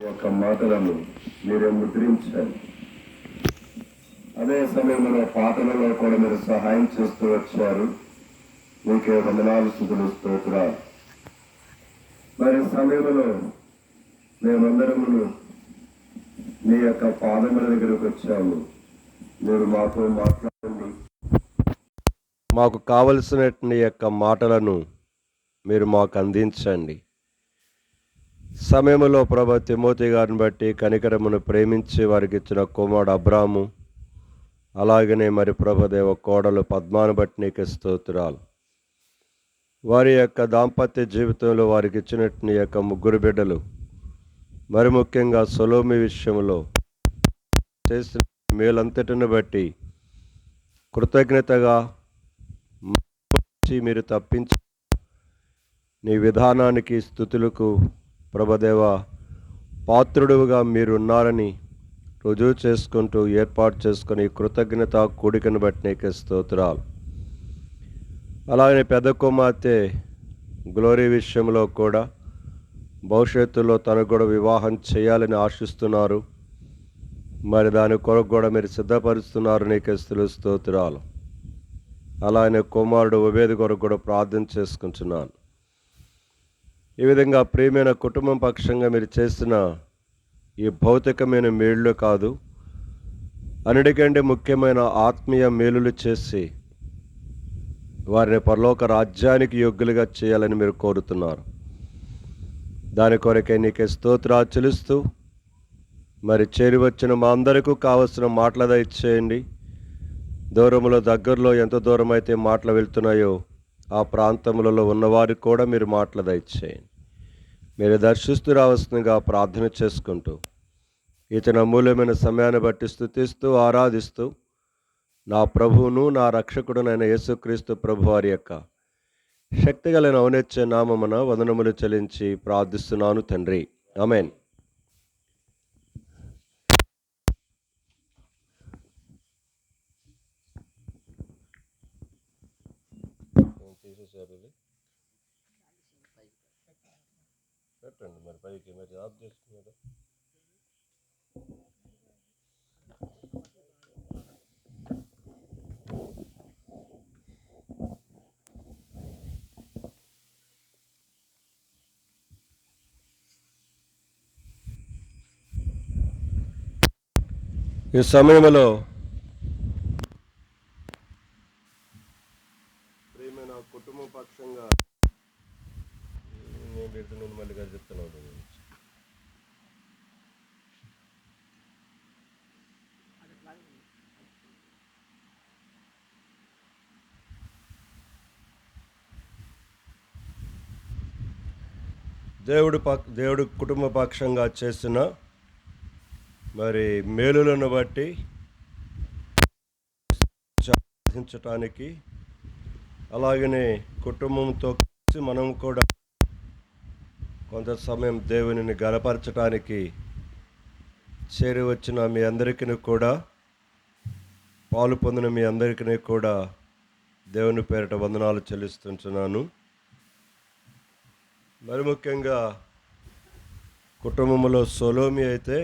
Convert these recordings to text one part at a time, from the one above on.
ఒక మాటలను మీరే ముద్రించారు. అదే సమయంలో పాటలలో కూడా మీరు సహాయం చేస్తూ వచ్చారు. మీకే వందనాలు, స్తుతులు, స్తోత్రాలు. మరి సమయంలో మేమందరము మీ యొక్క పాదముల దగ్గరకు వచ్చాము. మీరు మాతో మాట్లాడండి. మాకు కావలసిన యొక్క మాటలను మీరు మాకు అందించండి. సమయంలో ప్రభు తిమోతి గారిని బట్టి కనికరమును ప్రేమించి వారికి ఇచ్చిన కుమారుడు అబ్రాము, అలాగనే మరి ప్రభుదేవ కోడలు పద్మాను బట్టి నీకు స్తోత్రాలు. వారి యొక్క దాంపత్య జీవితంలో వారికి ఇచ్చినట్టు యొక్క ముగ్గురు బిడ్డలు, మరి ముఖ్యంగా సొలోమి విషయంలో చేసిన మేలంతటిని బట్టి కృతజ్ఞతగా మీరు తప్పించి నీ విధానానికి, స్తుతులకు ప్రభుదేవ పాత్రుడుగా మీరున్నారని రుజువు చేసుకుంటూ ఏర్పాటు చేసుకుని కృతజ్ఞత కూడికను బట్టి నీకే స్తోత్రాలు. అలాగే పెద్ద కుమార్తె గ్లోరీ విషయంలో కూడా భవిష్యత్తులో తనకు కూడా వివాహం చేయాలని ఆశిస్తున్నారు. మరి దాని కొరకు కూడా మీరు సిద్ధపరుస్తున్నారు. నీకే స్తోత్రాలు. అలానే కుమారుడు ఉబేద్ కొరకు కూడా ప్రార్థన చేసుకుంటున్నాను. ఈ విధంగా ప్రియమైన కుటుంబం పక్షంగా మీరు చేసిన ఈ భౌతికమైన మేళ్ళు కాదు, అన్నిటికంటే ముఖ్యమైన ఆత్మీయ మేలులు చేసి వారిని పరలోక రాజ్యానికి యోగ్యులుగా చేయాలని మీరు కోరుతున్నారు. దాని కొరకే నీకే స్తోత్రాలు చెల్లిస్తూ మరి చేరి వచ్చిన మా అందరికీ కావలసిన మాటలు దయచేయండి. దూరంలో దగ్గరలో ఎంత దూరం అయితే మాటలు వెళ్తున్నాయో ఆ ప్రాంతములలో ఉన్నవారికి కూడా మీరు మాటలు దయచేయండి. మీరు దర్శిస్తూ రావాల్సిందిగా ప్రార్థన చేసుకుంటూ ఇతని అమూల్యమైన సమయాన్ని బట్టి స్తుతిస్తూ ఆరాధిస్తూ నా ప్రభువును నా రక్షకుడునైన యేసుక్రీస్తు ప్రభు వారి యొక్క శక్తిగలైన ఔన్నత్య నామమున వందనములు చెల్లించి ప్రార్థిస్తున్నాను తండ్రి. ఆమేన్. పెట్టండి మరి పైకి, మరి ఆఫ్ చేసుకున్నారా? ఈ సమయంలో ప్రియమైన కుటుంబ పక్షంగా నేను పెడుతున్నాను, మళ్ళీ చెప్తున్నాను. దేవుడు కుటుంబ పక్షంగా చేసిన మరి మేలులను బట్టి సాధించటానికి, అలాగనే కుటుంబంతో కలిసి మనం కూడా కొంత సమయం దేవునిని గనపరచటానికి చేరి వచ్చిన మీ అందరికీ కూడా, పాలు పొందిన మీ అందరికీ కూడా దేవుని పేరిట వందనాలు చెల్లిస్తుంటున్నాను. మరి ముఖ్యంగా కుటుంబంలో సొలోమి అయితే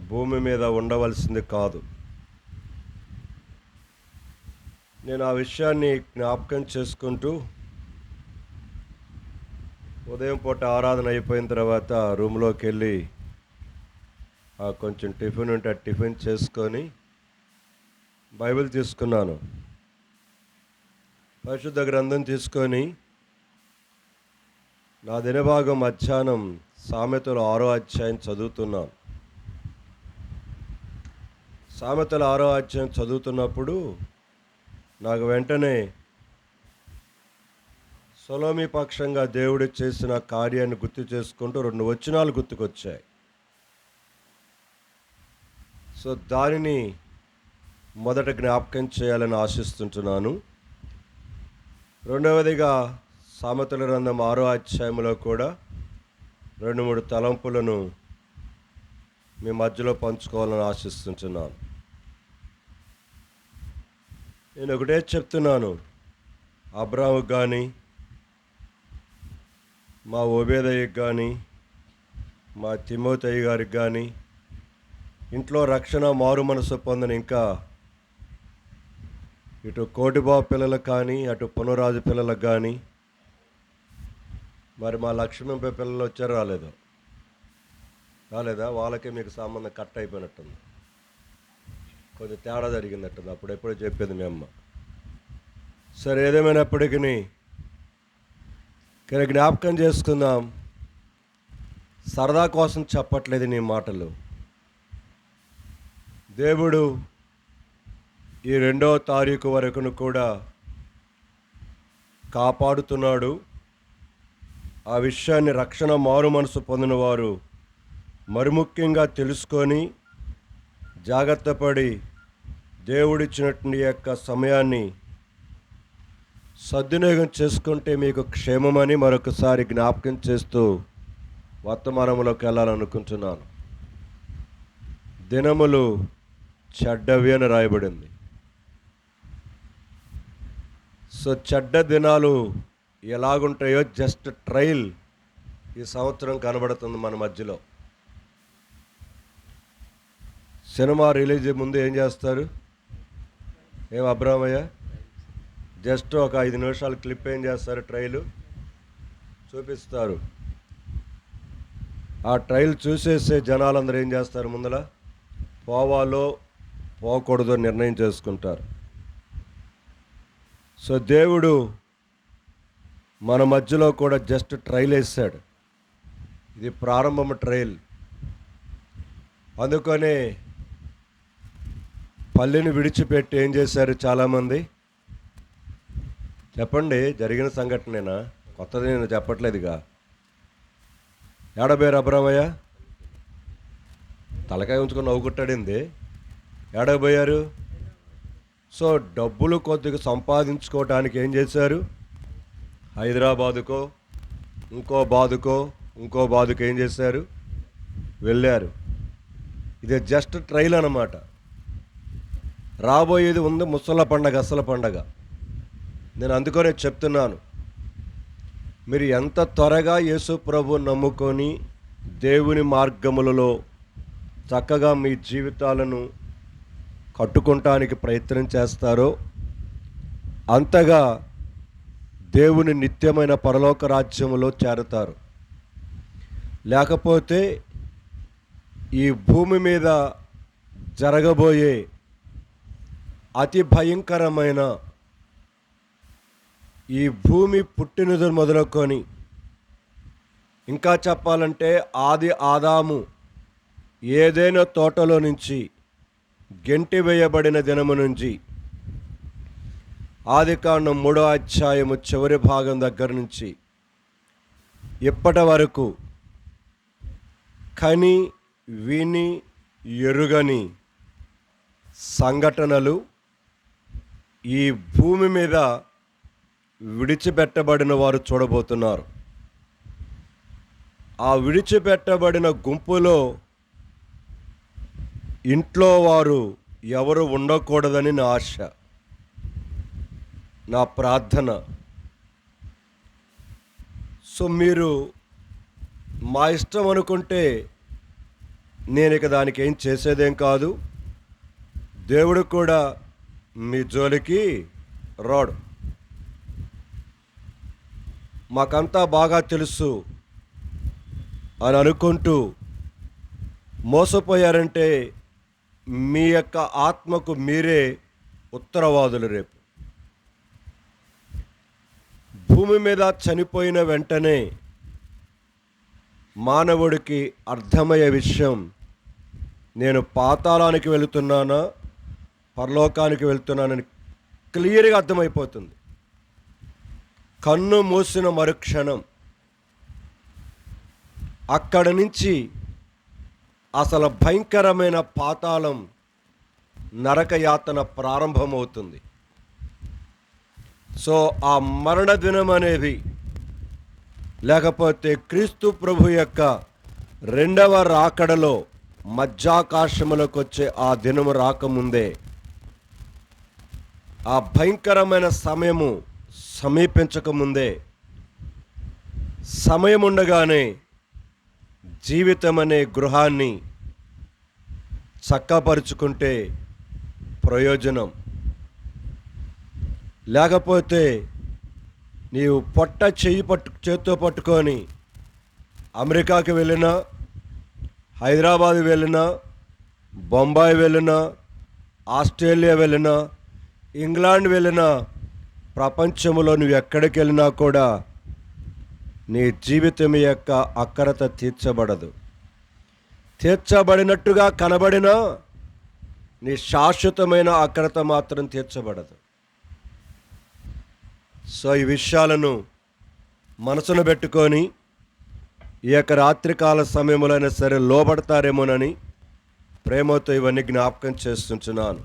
భూమి మీద ఉండవలసింది కాదు. నేను ఆ విషయాన్ని జ్ఞాపకం చేసుకుంటూ ఉదయం పూట ఆరాధన అయిపోయిన తర్వాత రూమ్లోకి వెళ్ళి కొంచెం టిఫిన్ ఉంటే టిఫిన్ చేసుకొని బైబిల్ తీసుకున్నాను. పరిశుద్ధ గ్రంథం తీసుకొని నా దినభాగం మధ్యాహ్నం సామెతలు 6వ అధ్యాయం చదువుతున్నాను. సామెతలు 6వ అధ్యాయం చదువుతున్నప్పుడు నాకు వెంటనే సొలోమి పక్షంగా దేవుడు చేసిన కార్యాన్ని గుర్తు చేసుకుంటూ 2 వచనాలు గుర్తుకొచ్చాయి. సో దానిని మొదట జ్ఞాపకం చేయాలని ఆశిస్తుంటున్నాను. రెండవదిగా సామెతల గ్రంథం 6వ అధ్యాయంలో కూడా 2-3 తలంపులను మీ మధ్యలో పంచుకోవాలని ఆశిస్తుంటున్నాను. నేను ఒకటే చెప్తున్నాను, అబ్రాహాముకు కానీ మా ఓబేదయ్యకు కానీ మా తిమోతయ్య గారికి కానీ, ఇంట్లో రక్షణ మారు మనసు పొందిన ఇంకా ఇటు కోటిబాబు పిల్లలకు కానీ, అటు పునరాజు పిల్లలకు కానీ, మరి మా లక్ష్మీపై పిల్లలు వచ్చారు రాలేదా? వాళ్ళకే మీకు సంబంధం కట్ అయిపోయినట్టుంది, కొంచెం తేడా జరిగిందట్టుంది. అప్పుడెప్పుడో చెప్పేది మీ అమ్మ. సరే, ఏదేమైనప్పటికీ జ్ఞాపకం చేసుకుందాం. సరదా కోసం చెప్పట్లేదు నీ మాటలు. దేవుడు ఈ 2వ తారీఖు వరకును కూడా కాపాడుతున్నాడు. ఆ విషయాన్ని రక్షణ మారు మనసు పొందిన వారు మరి ముఖ్యంగా తెలుసుకొని జాగ్రత్త పడి దేవుడిచ్చినటువంటి యొక్క సమయాన్ని సద్వినియోగం చేసుకుంటే మీకు క్షేమమని మరొకసారి జ్ఞాపకం చేస్తూ వర్తమానంలోకి వెళ్ళాలనుకుంటున్నాను. దినములు చెడ్డవి అని రాయబడింది. సో చెడ్డ దినాలు ఎలాగుంటాయో జస్ట్ ట్రయల్ ఈ సంవత్సరం కనబడుతుంది మన మధ్యలో. సినిమా రిలీజ్ ముందు ఏం చేస్తారు? ఏం అబ్రామయ్య? జస్ట్ ఒక 5 నిమిషాలు క్లిప్ ఏం చేస్తారు? ట్రయల్ చూపిస్తారు. ఆ ట్రయల్ చూసేసే జనాలందరూ ఏం చేస్తారు? ముందర పోవాలో పోకూడదో నిర్ణయం చేసుకుంటారు. సో దేవుడు మన మధ్యలో కూడా జస్ట్ ట్రయల్ వేసాడు. ఇది ప్రారంభం ట్రయల్. అందుకనే పల్లెని విడిచిపెట్టి ఏం చేశారు చాలామంది? చెప్పండి, జరిగిన సంఘటనేనా? కొత్తది నేను చెప్పట్లేదుగా. ఏడబోయారు అబ్రామయ్య? తలకాయ ఉంచుకొని నవ్వుకుంటాడింది. ఏడబోయారు? సో డబ్బులు కొద్దిగా సంపాదించుకోవడానికి ఏం చేశారు? హైదరాబాదుకో ఇంకో బాదుకో ఏం చేశారు? వెళ్ళారు. ఇది జస్ట్ ట్రైల్ అన్నమాట. రాబోయేది ఉంది ముసల పండగ, అసలు పండగ. నేను అందుకనే చెప్తున్నాను, మీరు ఎంత త్వరగా యేసు ప్రభు నమ్ముకొని దేవుని మార్గములలో చక్కగా మీ జీవితాలను కట్టుకుంటానికి ప్రయత్నం చేస్తారో అంతగా దేవుని నిత్యమైన పరలోక రాజ్యములో చేరతారు. లేకపోతే ఈ భూమి మీద జరగబోయే అతి భయంకరమైన ఈ భూమి పుట్టినది మొదలుకొని ఇంకా చెప్పాలంటే ఆది ఆదాము ఏదైనా తోటలో నుంచి గెంటి వేయబడిన దినము నుంచి ఆదికాండం 3వ అధ్యాయము చివరి భాగం దగ్గర నుంచి ఇప్పటి వరకు కని విని ఎరుగని సంఘటనలు ఈ భూమి మీద విడిచిపెట్టబడిన వారు చూడబోతున్నారు. ఆ విడిచిపెట్టబడిన గుంపులో ఇంట్లో వారు ఎవరు ఉండకూడదని నా ఆశ, నా ప్రార్థన. సో మీరు మా ఇష్టం అనుకుంటే నేను ఇక దానికి ఏం చేసేదేం కాదు. దేవుడు కూడా మీ జోలికి రాడు. మాకంతా బాగా తెలుసు అని అనుకుంటూ మోసపోయారంటే మీ యొక్క ఆత్మకు మీరే ఉత్తరవాదులు. రేపు భూమి మీద చనిపోయిన వెంటనే మానవుడికి అర్థమయ్యే విషయం, నేను పాతాళానికి వెళుతున్నానా పరలోకానికి వెళ్తున్నానని క్లియర్గా అర్థమైపోతుంది. కన్ను మూసిన మరుక్షణం అక్కడి నుంచి అసలు భయంకరమైన పాతాళం, నరకయాతన ప్రారంభమవుతుంది. సో ఆ మరణ దినం అనేది, లేకపోతే క్రీస్తు ప్రభు యొక్క 2వ రాకడలో మధ్యాకాశములకు వచ్చే ఆ దినము రాకముందే ఆ భయంకరమైన సమయము సమీపించకముందే, సమయం ఉండగానే జీవితం అనే గృహాన్ని చక్కపరుచుకుంటే ప్రయోజనం. లేకపోతే నీవు పొట్ట చేత్తో పట్టుకొని అమెరికాకి వెళ్ళినా, హైదరాబాద్ వెళ్ళినా, బొంబాయి వెళ్ళినా, ఆస్ట్రేలియా వెళ్ళినా, ఇంగ్లాండ్ వెళ్ళినా, ప్రపంచంలో నువ్వు ఎక్కడికి వెళ్ళినా కూడా నీ జీవితం యొక్క అక్కరత తీర్చబడదు. తీర్చబడినట్టుగా కనబడినా నీ శాశ్వతమైన అక్కరత మాత్రం తీర్చబడదు. సో ఈ విషయాలను మనసును పెట్టుకొని ఈ యొక్క రాత్రికాల సమయంలోనైనా సరే లోబడతారేమోనని ప్రేమతో ఇవన్నీ జ్ఞాపకం చేస్తుంటున్నాను.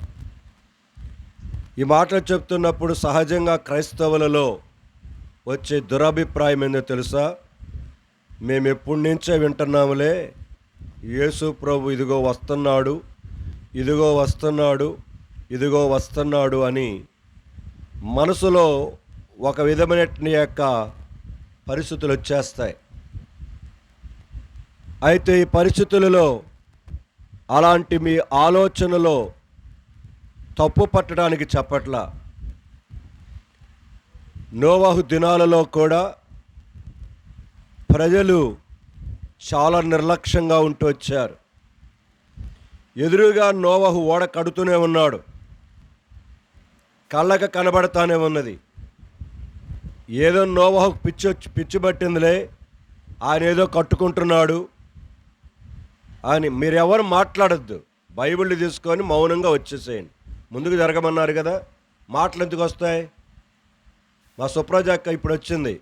ఈ మాటలు చెప్తున్నప్పుడు సహజంగా క్రైస్తవులలో వచ్చే దురభిప్రాయం ఏందో తెలుసా? మేము ఎప్పటి నుంచే వింటున్నాములే, యేసు ప్రభు ఇదిగో వస్తున్నాడు, ఇదిగో వస్తున్నాడు, ఇదిగో వస్తున్నాడు అని మనసులో ఒక విధమైన యొక్క పరిస్థితులు వచ్చేస్తాయి. అయితే ఈ పరిస్థితులలో అలాంటి మీ ఆలోచనలో తప్పు పట్టడానికి చెప్పట్లా. నోవహు దినాలలో కూడా ప్రజలు చాలా నిర్లక్ష్యంగా ఉంటూ వచ్చారు. ఎదురుగా నోవహు ఓడ కడుతూనే ఉన్నాడు, కళ్ళకు కనబడతానే ఉన్నది. ఏదో నోవహు పిచ్చి పట్టిందిలే, ఆయన ఏదో కట్టుకుంటున్నాడు అని మీరెవరు మాట్లాడద్దు. బైబిల్ తీసుకొని మౌనంగా వచ్చేసేయండి. ముందుకు జరగమన్నారు కదా, మాటలు ఎందుకు వస్తాయి? మా సుప్రజక్క ఇప్పుడు వచ్చింది,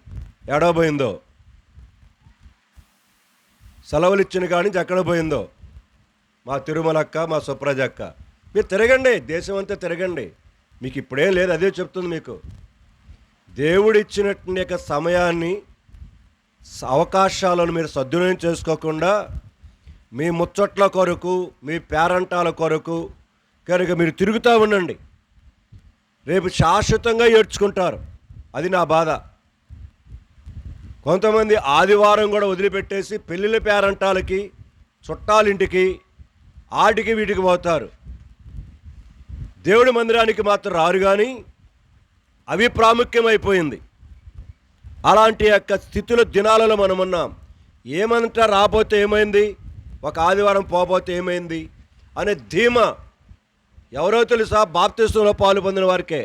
ఎడబోయిందో, సెలవులు ఇచ్చిన కాడి నుంచి ఎక్కడ పోయిందో మా తిరుమలక్క, మా సుప్రజక్క. మీరు తిరగండి, దేశం అంతా తిరగండి, మీకు ఇప్పుడేం లేదు. అదే చెప్తుంది మీకు. దేవుడిచ్చినటువంటి యొక్క సమయాన్ని, అవకాశాలను మీరు సద్వినియోగం చేసుకోకుండా మీ ముచ్చట్ల కొరకు, మీ పేరంటాల కొరకు కనుక మీరు తిరుగుతూ ఉండండి. రేపు శాశ్వతంగా ఏడ్చుకుంటారు. అది నా బాధ. కొంతమంది ఆదివారం కూడా వదిలిపెట్టేసి పెళ్ళిళ్ళ పేరంటాలకి, చుట్టాలింటికి, ఆటికి వీటికి పోతారు. దేవుడి మందిరానికి మాత్రం రారు. కానీ అవి ప్రాముఖ్యమైపోయింది. అలాంటి యొక్క స్థితిలో దినాలలో మనం ఉన్నాం. ఏమంటా రాబోతే ఏమైంది, ఒక ఆదివారం పోబోతే ఏమైంది అనే ధీమా ఎవరో తెలుసా? బాప్తిస్మంలో పాలు పొందిన వారికే,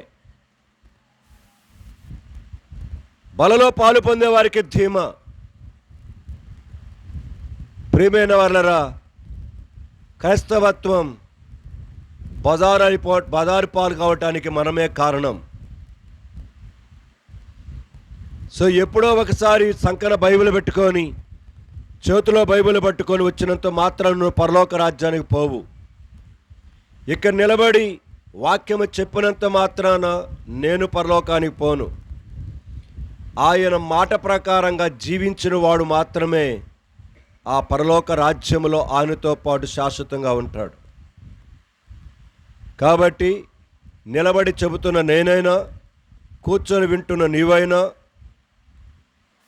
బలలో పాలు పొందే వారికి ధీమా. ప్రియమైన వాళ్ళరా, క్రైస్తవత్వం బజారు పాలు కావటానికి మనమే కారణం. సో ఎప్పుడో ఒకసారి సంకన బైబిల్ పెట్టుకొని, చేతిలో బైబిల్ పట్టుకొని వచ్చినంత మాత్రం నువ్వు పరలోక రాజ్యానికి పోవు. ఇక్కడ నిలబడి వాక్యము చెప్పినంత మాత్రాన నేను పరలోకానికి పోను. ఆయన మాట ప్రకారంగా జీవించిన వాడు మాత్రమే ఆ పరలోక రాజ్యంలో ఆయనతో పాటు శాశ్వతంగా ఉంటాడు. కాబట్టి నిలబడి చెబుతున్న నేనైనా, కూర్చొని వింటున్న నీవైనా,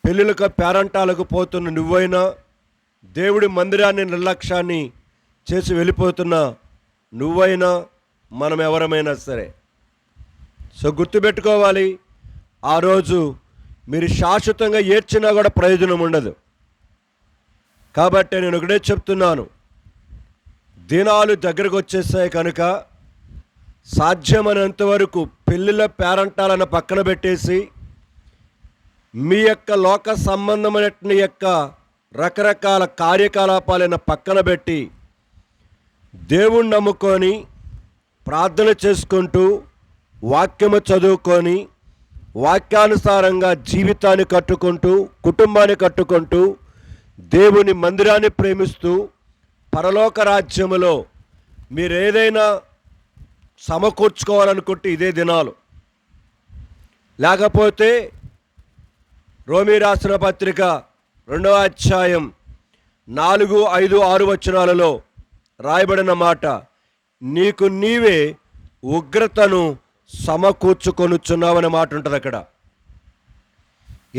పెళ్ళిళ్ళకు పేరంటాలకు పోతున్న నువ్వైనా, దేవుడి మందిరాన్ని నిర్లక్ష్యాన్ని చేసి వెళ్ళిపోతున్న నువ్వైనా, మనం ఎవరమైనా సరే. సో గుర్తుపెట్టుకోవాలి, ఆ రోజు మీరు శాశ్వతంగా ఏడ్చినా కూడా ప్రయోజనం ఉండదు. కాబట్టి నేను ఒకటే చెప్తున్నాను, దినాలు దగ్గరకు వచ్చేసాయి కనుక సాధ్యమైనంత వరకు పెళ్ళిళ్ళ పేరంటాలను పక్కన పెట్టేసి మీ యొక్క లోక సంబంధమైన యొక్క రకరకాల కార్యకలాపాలను పక్కన పెట్టి దేవుణ్ణి నమ్ముకొని ప్రార్థన చేసుకుంటూ వాక్యము చదువుకొని వాక్యానుసారంగా జీవితాన్ని కట్టుకుంటూ, కుటుంబాన్ని కట్టుకుంటూ, దేవుని మందిరాన్ని ప్రేమిస్తూ పరలోక రాజ్యములో మీరు ఏదైనా సమకూర్చుకోవాలనుకుంటే ఇదే దినాలు. లేకపోతే రోమీ రాసిన పత్రిక 2వ అధ్యాయం 4, 5, 6 వచనాలలో రాయబడిన మాట, నీకు నీవే ఉగ్రతను సమకూర్చుకొనుచున్నావనే మాట ఉంటుంది అక్కడ.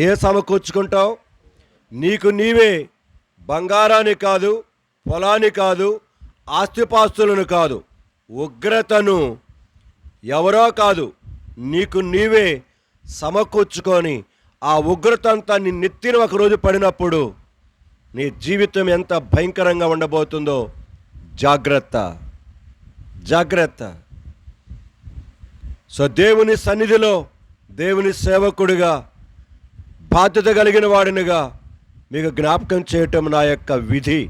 ఏ సమకూర్చుకుంటావు? నీకు నీవే బంగారాన్ని కాదు, పొలాన్ని కాదు, ఆస్తిపాస్తులను కాదు, ఉగ్రతను ఎవరో కాదు, నీకు నీవే సమకూర్చుకొని ఆ ఉగ్రత అంతా నీ నెత్తిన ఒకరోజు పడినప్పుడు నీ జీవితం ఎంత భయంకరంగా ఉండబోతుందో జాగ్రత్త, జాగ్రత్త. సో దేవుని సన్నిధిలో దేవుని సేవకుడిగా, బాధ్యత కలిగిన వాడినిగా మీకు జ్ఞాపకం చేయటం నా యొక్క విధి.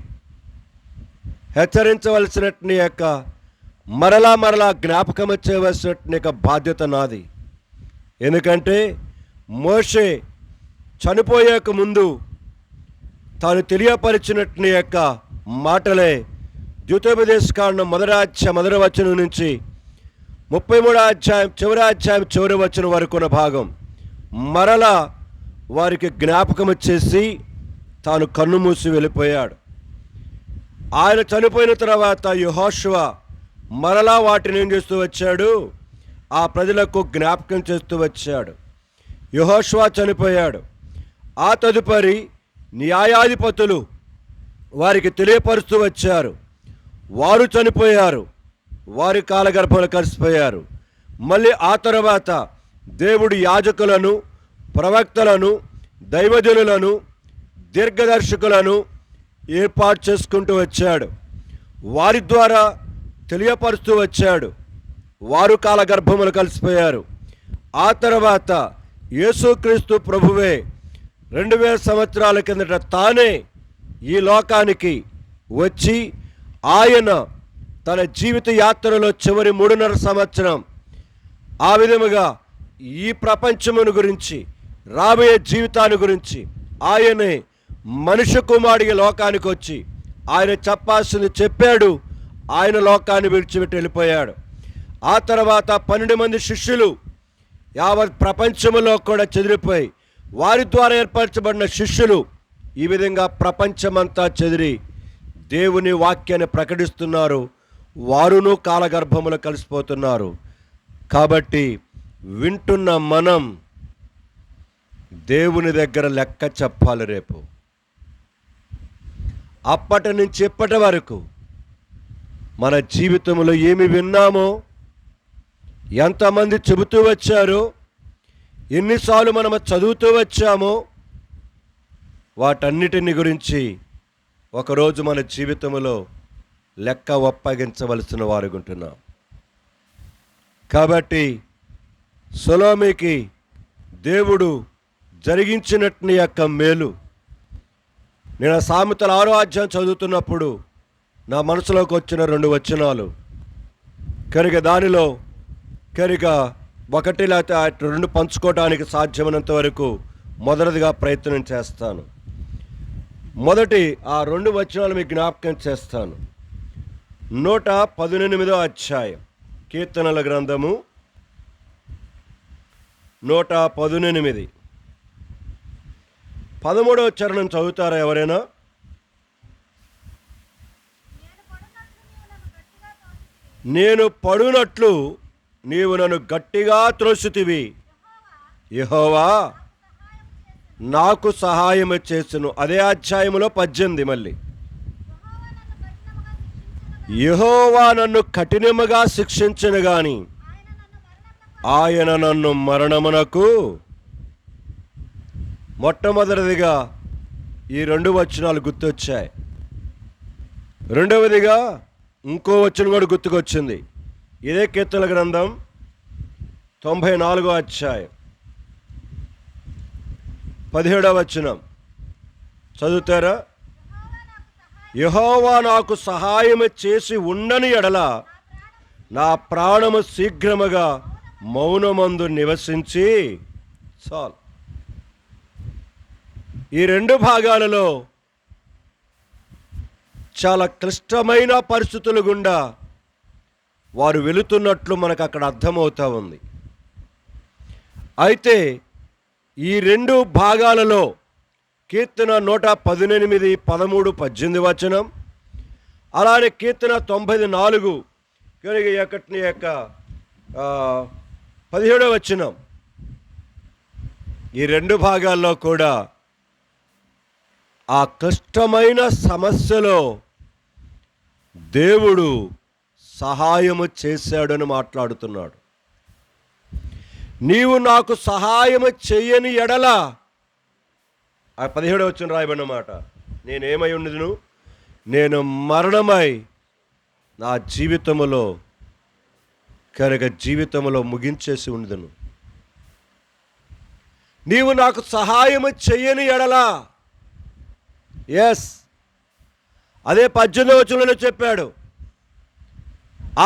హెచ్చరించవలసినట్టు యొక్క మరలా జ్ఞాపకం చేయవలసినట్టు యొక్క బాధ్యత నాది. ఎందుకంటే మోషే చనిపోయాక ముందు తాను తెలియపరిచినట్టు యొక్క మాటలే ద్వితోపదేశకాండం 1వ వచనం నుంచి 33వ అధ్యాయం చివరి వచనం వరకున్న భాగం మరలా వారికి జ్ఞాపకం చేసి తాను కన్ను మూసి వెళ్ళిపోయాడు. ఆయన చనిపోయిన తర్వాత యెహోషువ మరలా వాటిని ఏం చేస్తూ వచ్చాడు, ఆ ప్రజలకు జ్ఞాపకం చేస్తూ వచ్చాడు. యెహోషువ చనిపోయాడు. ఆ తదుపరి న్యాయాధిపతులు వారికి తెలియపరుస్తూ వచ్చారు. వారు చనిపోయారు, వారి కాలగర్భంలో కలిసిపోయారు. మళ్ళీ ఆ తర్వాత దేవుడు యాజకులను, ప్రవక్తలను, దైవజనులను, దీర్ఘదర్శకులను ఏర్పాటు చేసుకుంటూ వచ్చాడు. వారి ద్వారా తెలియపరుస్తూ వచ్చాడు. వారు కాలగర్భములు కలిసిపోయారు. ఆ తర్వాత యేసుక్రీస్తు ప్రభువే 2000 సంవత్సరాల కిందట తానే ఈ లోకానికి వచ్చి ఆయన తన జీవిత యాత్రలో చివరి 3.5 సంవత్సరం ఆ విధముగా ఈ ప్రపంచమును గురించి, రాబోయే జీవితాన్ని గురించి ఆయనే మనుష్య కుమారుడిగా లోకానికి వచ్చి ఆయన చెప్పాల్సింది చెప్పాడు. ఆయన లోకాన్ని విడిచిపెట్టి వెళ్ళిపోయాడు. ఆ తర్వాత 12 మంది శిష్యులు యావత్ ప్రపంచములో కూడా చెదిరిపోయి వారి ద్వారా ఏర్పరచబడిన శిష్యులు ఈ విధంగా ప్రపంచమంతా చెదిరి దేవుని వాక్యాన్ని ప్రకటిస్తున్నారు. వారును కాలగర్భములో కలిసిపోతున్నారు. కాబట్టి వింటున్న మనం దేవుని దగ్గర లెక్క చెప్పాలి. రేపు అప్పటి నుంచి ఇప్పటి వరకు మన జీవితంలో ఏమి విన్నామో, ఎంతమంది చెబుతూ వచ్చారో, ఎన్నిసార్లు మనం చదువుతూ వచ్చామో, వాటన్నిటిని గురించి ఒకరోజు మన జీవితంలో లెక్క ఒప్పగించవలసిన వారు ఉంటున్నాం. కాబట్టి సొలొమోనుకి దేవుడు జరిగించినట్టు యొక్క మేలు, నేను సామెతల 6వ అధ్యాయం చదువుతున్నప్పుడు నా మనసులోకి వచ్చిన 2 వచనాలు కనుక దానిలో కనుక 1 లేకపోతే 2 పంచుకోవడానికి సాధ్యమైనంత వరకు మొదటిదిగా ప్రయత్నం చేస్తాను. మొదటి ఆ 2 వచనాలు మీకు జ్ఞాపకం చేస్తాను. 118వ అధ్యాయం కీర్తనల గ్రంథము 118 13వ చరణం చదువుతారా ఎవరైనా? నేను పడునట్లు నీవు నన్ను గట్టిగా త్రోసితివి, యెహోవా నాకు సహాయం చేసెను. అదే అధ్యాయములో 18 మళ్ళీ యెహోవా నన్ను కఠినముగా శిక్షించెను గాని ఆయన నన్ను మరణమునకు. మొట్టమొదటిదిగా ఈ 2 వచనాలు గుర్తొచ్చాయి. రెండవదిగా ఇంకో వచనం కూడా గుర్తుకొచ్చింది. ఇదే కీర్తనల గ్రంథం 94వ అధ్యాయం 17వ వచనం చదువుతారా? యెహోవా నాకు సహాయం చేసి ఉండని ఎడల నా ప్రాణము శీఘ్రముగా మౌనమందు నివసించి. చాలు. ఈ 2 భాగాలలో చాలా క్లిష్టమైన పరిస్థితుల గుండా వారు వెళుతున్నట్లు మనకు అక్కడ అర్థమవుతూ ఉంది. అయితే ఈ 2 భాగాలలో కీర్తన 118, 13, 18 వచనం, అలానే కీర్తన 94 కనుక 17వ వచనం, ఈ 2 భాగాల్లో కూడా ఆ కష్టమైన సమస్యలో దేవుడు సహాయము చేశాడని మాట్లాడుతున్నాడు. నీవు నాకు సహాయము చెయ్యని ఎడల, ఆ 17వ వచనం రాయబడిన మాట, నేనేమై ఉండును, నేను మరణమై నా జీవితములో జీవితంలో ముగించేసి ఉండును. నీవు నాకు సహాయము చెయ్యని ఎడలా, ఎస్, అదే 18వ వచనంలో చెప్పాడు,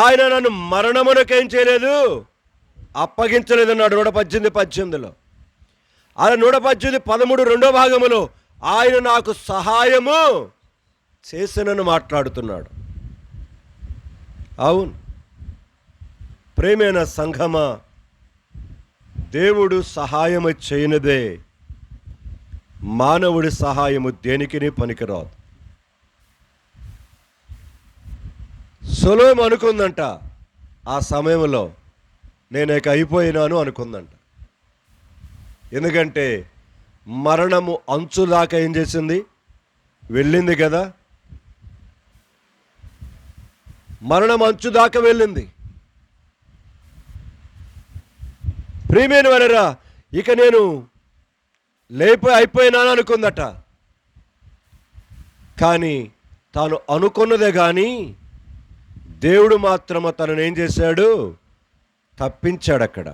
ఆయన నన్ను మరణమునకేం చేయలేదు, అప్పగించలేదు అన్నాడు 118:18. అలా 118:13 రెండో భాగములో ఆయన నాకు సహాయము చేసినని మాట్లాడుతున్నాడు. అవును ప్రేమైన సంఘమా, దేవుడు సహాయము చేయనిదే మానవుడి సహాయము దేనికిని పనికిరాదు. సొలొమోను అనుకుందంట, ఆ సమయంలో నేను ఇక అయిపోయినాను అనుకుందంట. ఎందుకంటే మరణము అంచు దాకా ఏం చేసింది, వెళ్ళింది కదా, మరణం అంచు దాకా వెళ్ళింది. ప్రియమైన వారరా, ఇక నేను అయిపోయినాను అనుకుందట. కానీ తాను అనుకున్నదే కానీ దేవుడు మాత్రము తనను ఏం చేశాడు, తప్పించాడు. అక్కడ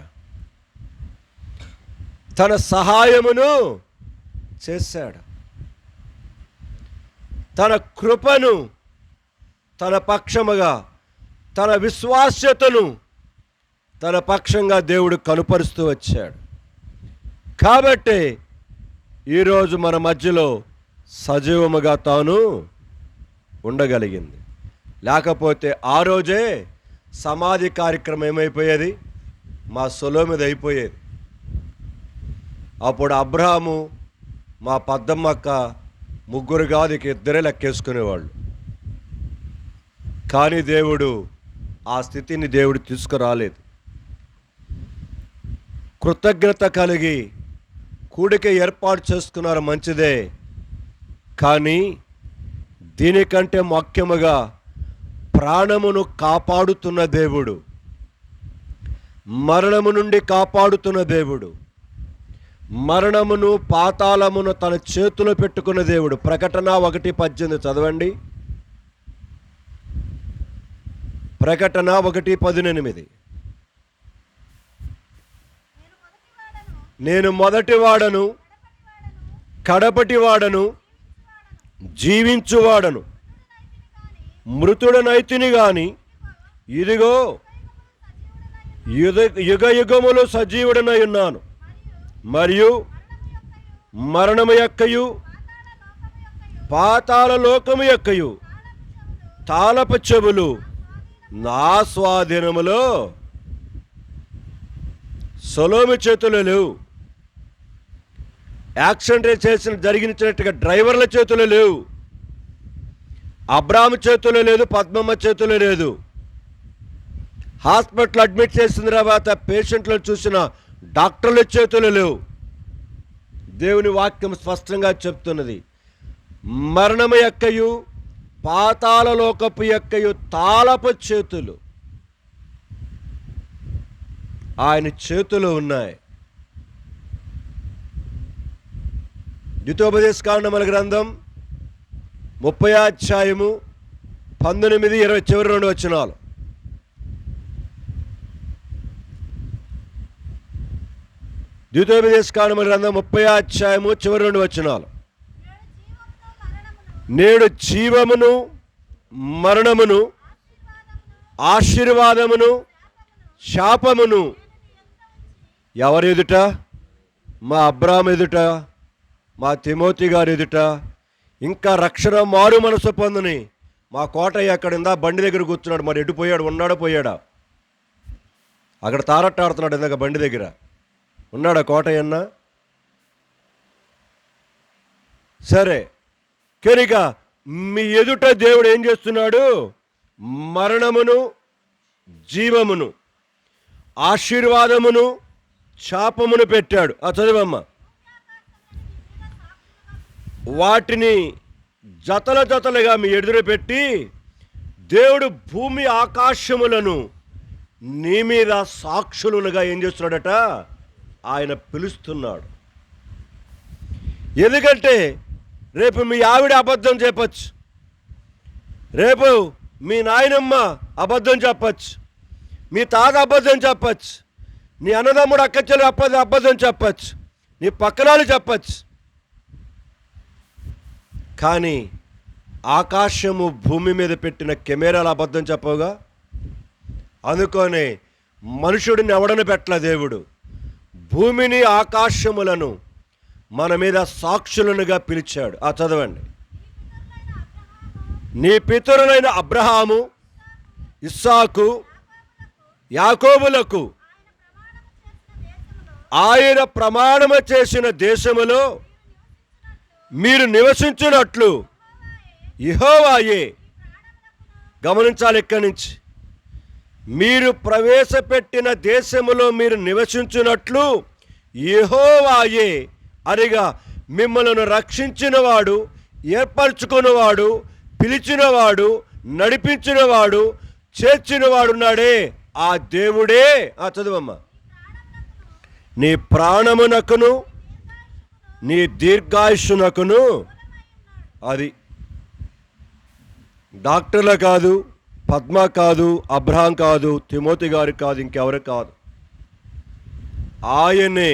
తన సహాయమును చేశాడు. తన కృపను తన పక్షముగా, తన విశ్వాస్యతను తన పక్షంగా దేవుడు కనుపరుస్తూ వచ్చాడు. కాబట్టి ఈరోజు మన మధ్యలో సజీవముగా తాను ఉండగలిగింది. లేకపోతే ఆ రోజే సమాధి కార్యక్రమం ఏమైపోయేది, మా సొలొమోను అయిపోయేది. అప్పుడు అబ్రహాము, మా పద్దమ్మక్క ముగ్గురు కాదు, ఇక ఇద్దరే లెక్కేసుకునేవాళ్ళు. కానీ దేవుడు ఆ స్థితిని దేవుడు తీసుకురాలేదు. కృతజ్ఞత కలిగి కూడిక ఏర్పాటు చేసుకున్నారు, మంచిదే. కానీ దీనికంటే ముఖ్యముగా ప్రాణమును కాపాడుతున్న దేవుడు, మరణము నుండి కాపాడుతున్న దేవుడు, మరణమును పాతాళమును తన చేతిలో పెట్టుకున్న దేవుడు. ప్రకటన 1:18 చదవండి. ప్రకటన 1:18. నేను మొదటివాడను, కడపటివాడను, జీవించువాడను, మృతుడనైతిని గాని ఇదిగో యుగ యుగములు సజీవుడనై ఉన్నాను. మరియు మరణము యొక్కయు పాతాళ లోకము యొక్కయు తాళపు చెవులు నా స్వాధీనములో. సొలొమోను చేతులు లేవు, యాక్సిడెంట్ జరిగినట్టుగా డ్రైవర్ల చేతులు లేవు, అబ్రాహాము చేతులు లేదు, పద్మమ్మ చేతులు లేదు. హాస్పిటల్ అడ్మిట్ చేసిన తర్వాత పేషెంట్లను చూసిన డాక్టర్ల చేతులు లేవు. దేవుని వాక్యం స్పష్టంగా చెప్తున్నది, మరణము యొక్కయు పాతాళ లోకపు యొక్కయు తాళపు చేతులు ఆయన చేతులు ఉన్నాయి. ద్వితోపదేశకాండముల గ్రంథం 30 19, 20 చివరి 2 వచనాలు. ద్వితోపదేశకాండముల గ్రంథం 30 చివరి 2 వచనాలు. నేడు జీవమును మరణమును, ఆశీర్వాదమును శాపమును ఎవరు ఎదుట, మా అబ్రాహాము ఎదుట, మా తిమోతి గారు ఎదుట, ఇంకా రక్షణ మారు మనసు పొందని మా కోటయ్య అక్కడ ఇందా బండి దగ్గర కూర్చున్నాడు. మరి ఎటు పోయాడు, ఉన్నాడా పోయాడా? అక్కడ తారట్టాడుతున్నాడు ఇందాక బండి దగ్గర. ఉన్నాడా కోటయ్యన్న? సరే, కనుక మీ ఎదుట దేవుడు ఏం చేస్తున్నాడు, మరణమును జీవమును ఆశీర్వాదమును శాపమును పెట్టాడు. చదివమ్మ. వాటిని జతల జతలుగా మీ ఎదురు పెట్టి, దేవుడు భూమి ఆకాశములను నీ మీద సాక్షులుగా ఏం చేస్తున్నాడట, ఆయన పిలుస్తున్నాడు. ఎందుకంటే రేపు మీ ఆవిడ అబద్ధం చెప్పచ్చు, రేపు మీ నాయనమ్మ అబద్ధం చెప్పచ్చు, మీ తాత అబద్ధం చెప్పచ్చు, నీ అన్నదమ్ముడు అక్కచెల్లి అబద్ధం చెప్పచ్చు, నీ పక్కనాలు చెప్పచ్చు. కానీ ఆకాశము భూమి మీద పెట్టిన కెమెరాలు అబద్ధం చెప్పవుగా. అందుకని మనుషుడిని ఎవడని పెట్టలే దేవుడు, భూమిని ఆకాశములను మన మీద సాక్షులనుగా పిలిచాడు. చదవండి. నీ పితరులైన అబ్రహాము, ఇస్సాకు, యాకోబులకు ఆయన ప్రమాణము చేసిన దేశములో మీరు నివసించినట్లు యెహోవాయే. గమనించాలి, ఇక్కడి నుంచి మీరు ప్రవేశపెట్టిన దేశములో మీరు నివసించినట్లు యెహోవాయే అనిగా మిమ్మల్ని రక్షించినవాడు, ఏర్పరచుకున్నవాడు, పిలిచినవాడు, నడిపించినవాడు, చేర్చినవాడున్నాడే ఆ దేవుడే. చదువమ్మా. నీ ప్రాణమునకును నీ దీర్ఘాయుష్నకును. అది డాక్టర్ల కాదు, పద్మ కాదు, అబ్రహాం కాదు, తిమోతి గారు కాదు, ఇంకెవరు కాదు. ఆయనే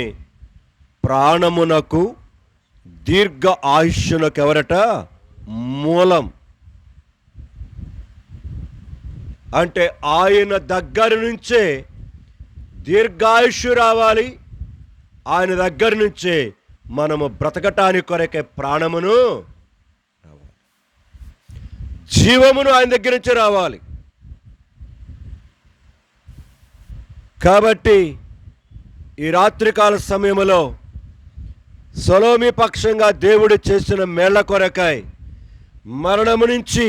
ప్రాణమునకు దీర్ఘ ఆయుష్యునకు ఎవరట, మూలం. అంటే ఆయన దగ్గర నుంచే దీర్ఘాయుష్యు రావాలి, ఆయన దగ్గర నుంచే మనము బ్రతకటానికి కొరకే ప్రాణమును రావాలి, జీవమును ఆయన దగ్గర నుంచి రావాలి. కాబట్టి ఈ రాత్రికాల సమయంలో సొలొమీ పక్షంగా దేవుడు చేసిన మేళ్ల కొరకై మరణము నుంచి,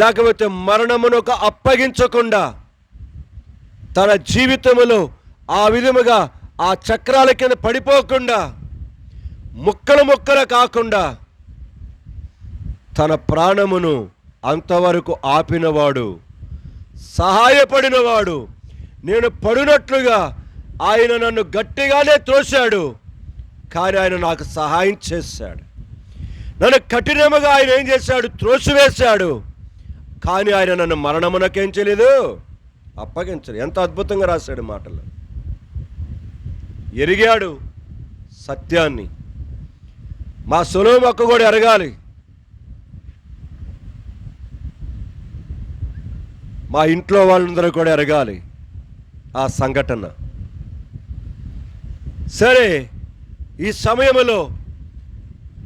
లేకపోతే మరణమునకు అప్పగించకుండా తన జీవితములో ఆ విధముగా ఆ చక్రాల కింద పడిపోకుండా, ముక్కలు ముక్కలు కాకుండా తన ప్రాణమును అంతవరకు ఆపినవాడు, సహాయపడినవాడు. నేను పడినట్లుగా ఆయన నన్ను గట్టిగానే త్రోశాడు, కానీ ఆయన నాకు సహాయం చేశాడు. నన్ను కఠినముగా ఆయన ఏం చేశాడు, త్రోసివేశాడు, కానీ ఆయన నన్ను మరణమునకేం చేయలేదు, అప్పగించలేదు. ఎంత అద్భుతంగా రాశాడు మాటలు. ఎరిగాడు సత్యాన్ని. మా సొలొమీ అక్క కూడా ఎరగాలి, మా ఇంట్లో వాళ్ళందరూ కూడా ఎరగాలి ఆ సంఘటన. సరే, ఈ సమయంలో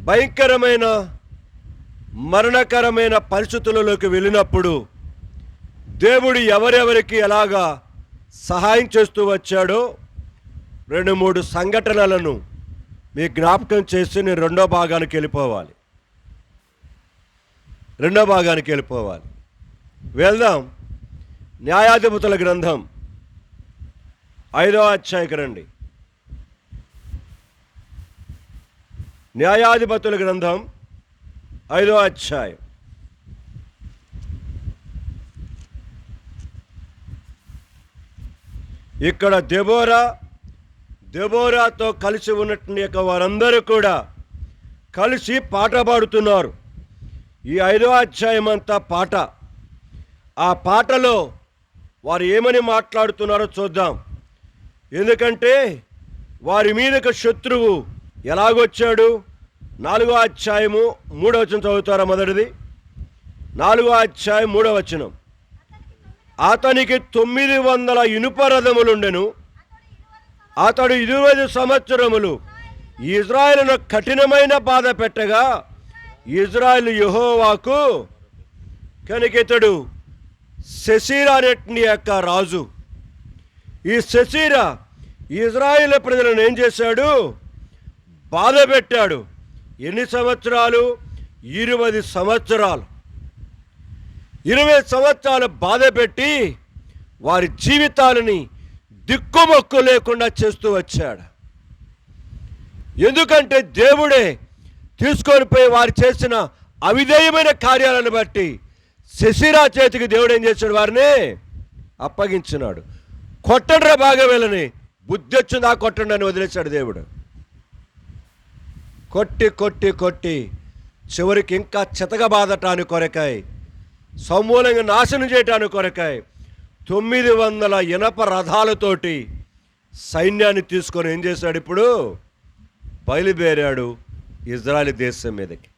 భయంకరమైన మరణకరమైన పరిస్థితులలోకి వెళ్ళినప్పుడు దేవుడు ఎవరెవరికి ఎలాగా సహాయం చేస్తూ వచ్చాడో 2-3 సంఘటనలను మీ జ్ఞాపకం చేసి నేను రెండో భాగానికి వెళ్ళిపోవాలి. వెళ్దాం. న్యాయాధిపతుల గ్రంథం 5వ అధ్యాయకి రండి. న్యాయాధిపతుల గ్రంథం 5వ అధ్యాయం. ఇక్కడ దెబోరాతో కలిసి ఉన్నట్టు వారందరూ కూడా కలిసి పాట పాడుతున్నారు. ఈ 5వ అధ్యాయం అంతా పాట. ఆ పాటలో వారు ఏమని మాట్లాడుతున్నారో చూద్దాం. ఎందుకంటే వారి మీదకు శత్రువు ఎలాగొచ్చాడు. 4వ అధ్యాయము 3వ వచనం చదువుతారా? మొదటిది 4వ అధ్యాయం 3వ వచనం. అతనికి 900 ఇనుప రథములుండెను. అతడు 20 సంవత్సరములు ఇజ్రాయేలును కఠినమైన బాధ పెట్టగా ఇజ్రాయేలు యెహోవాకు కనికెతడు. సెసీరా అనేటి యొక్క రాజు. ఈ సెసీరా ఇజ్రాయేల్ ప్రజలను ఏం చేశాడు? బాధ పెట్టాడు. ఎన్ని సంవత్సరాలు? 20 సంవత్సరాలు. 20 సంవత్సరాలు బాధ పెట్టి వారి జీవితాలని దిక్కుమొక్కు లేకుండా చేస్తూ వచ్చాడు. ఎందుకంటే దేవుడే తీసుకొని పోయి వారు చేసిన అవిధేయమైన కార్యాలను బట్టి సిసిరా చేతికి దేవుడు ఏం చేశాడు? వారిని అప్పగించినాడు. కొట్టండ్రా బాగా వెళ్ళని, బుద్ధి వచ్చింది ఆ కొట్టండి అని వదిలేశాడు దేవుడు. కొట్టి కొట్టి కొట్టి చివరికి ఇంకా చెతగా బాధటానికి కొరకాయ, సమూలంగా నాశనం చేయటానికి కొరకాయ 900 ఇనప రథాలతోటి సైన్యాన్ని తీసుకొని ఏం చేశాడు? ఇప్పుడు బయలుదేరాడు ఇజ్రాయెల్ దేశం మీదకి.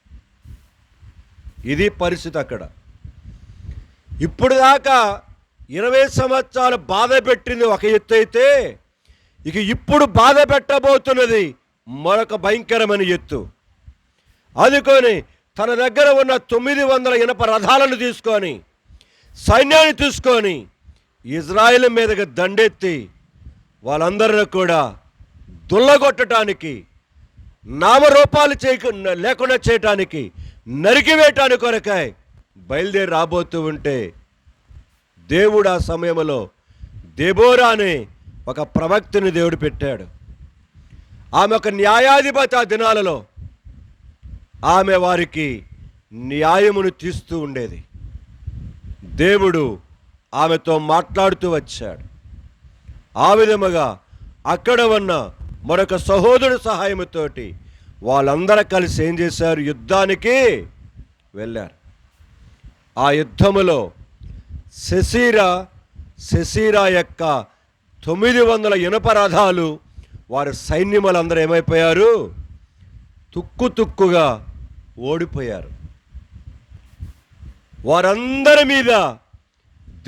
ఇది పరిస్థితి అక్కడ. ఇప్పుడు దాకా 20 సంవత్సరాలు బాధ పెట్టింది ఒక ఎత్తు అయితే, ఇక ఇప్పుడు బాధ పెట్టబోతున్నది మరొక భయంకరమైన ఎత్తు. అందుకొని తన దగ్గర ఉన్న 900 ఇనప రథాలను తీసుకొని, సైన్యాన్ని తీసుకొని ఇజ్రాయెల్ మీదకి దండెత్తి వాళ్ళందరినీ కూడా దుల్లగొట్టడానికి, నామరూపాలు లేకుండా చేయటానికి, నరికివేయటానికి కొరకాయ బయలుదేరి రాబోతూ ఉంటే దేవుడు ఆ సమయంలో దెబోరా అనే ఒక ప్రవక్తని దేవుడు పెట్టాడు. ఆమె ఒక న్యాయాధిపతి. ఆ దినాలలో ఆమె వారికి న్యాయమును తీస్తూ ఉండేది. దేవుడు ఆమెతో మాట్లాడుతూ వచ్చాడు. ఆ విధముగా అక్కడ ఉన్న మరొక సహోదరుడు సహాయముతోటి వాళ్ళందరూ కలిసి ఏం చేశారు? యుద్ధానికి వెళ్ళారు. ఆ యుద్ధములో సెసీరా యొక్క 900 ఇనుప రథాలు వారి సైన్యములందరూ ఏమైపోయారు? తుక్కుగా ఓడిపోయారు. వారందరి మీద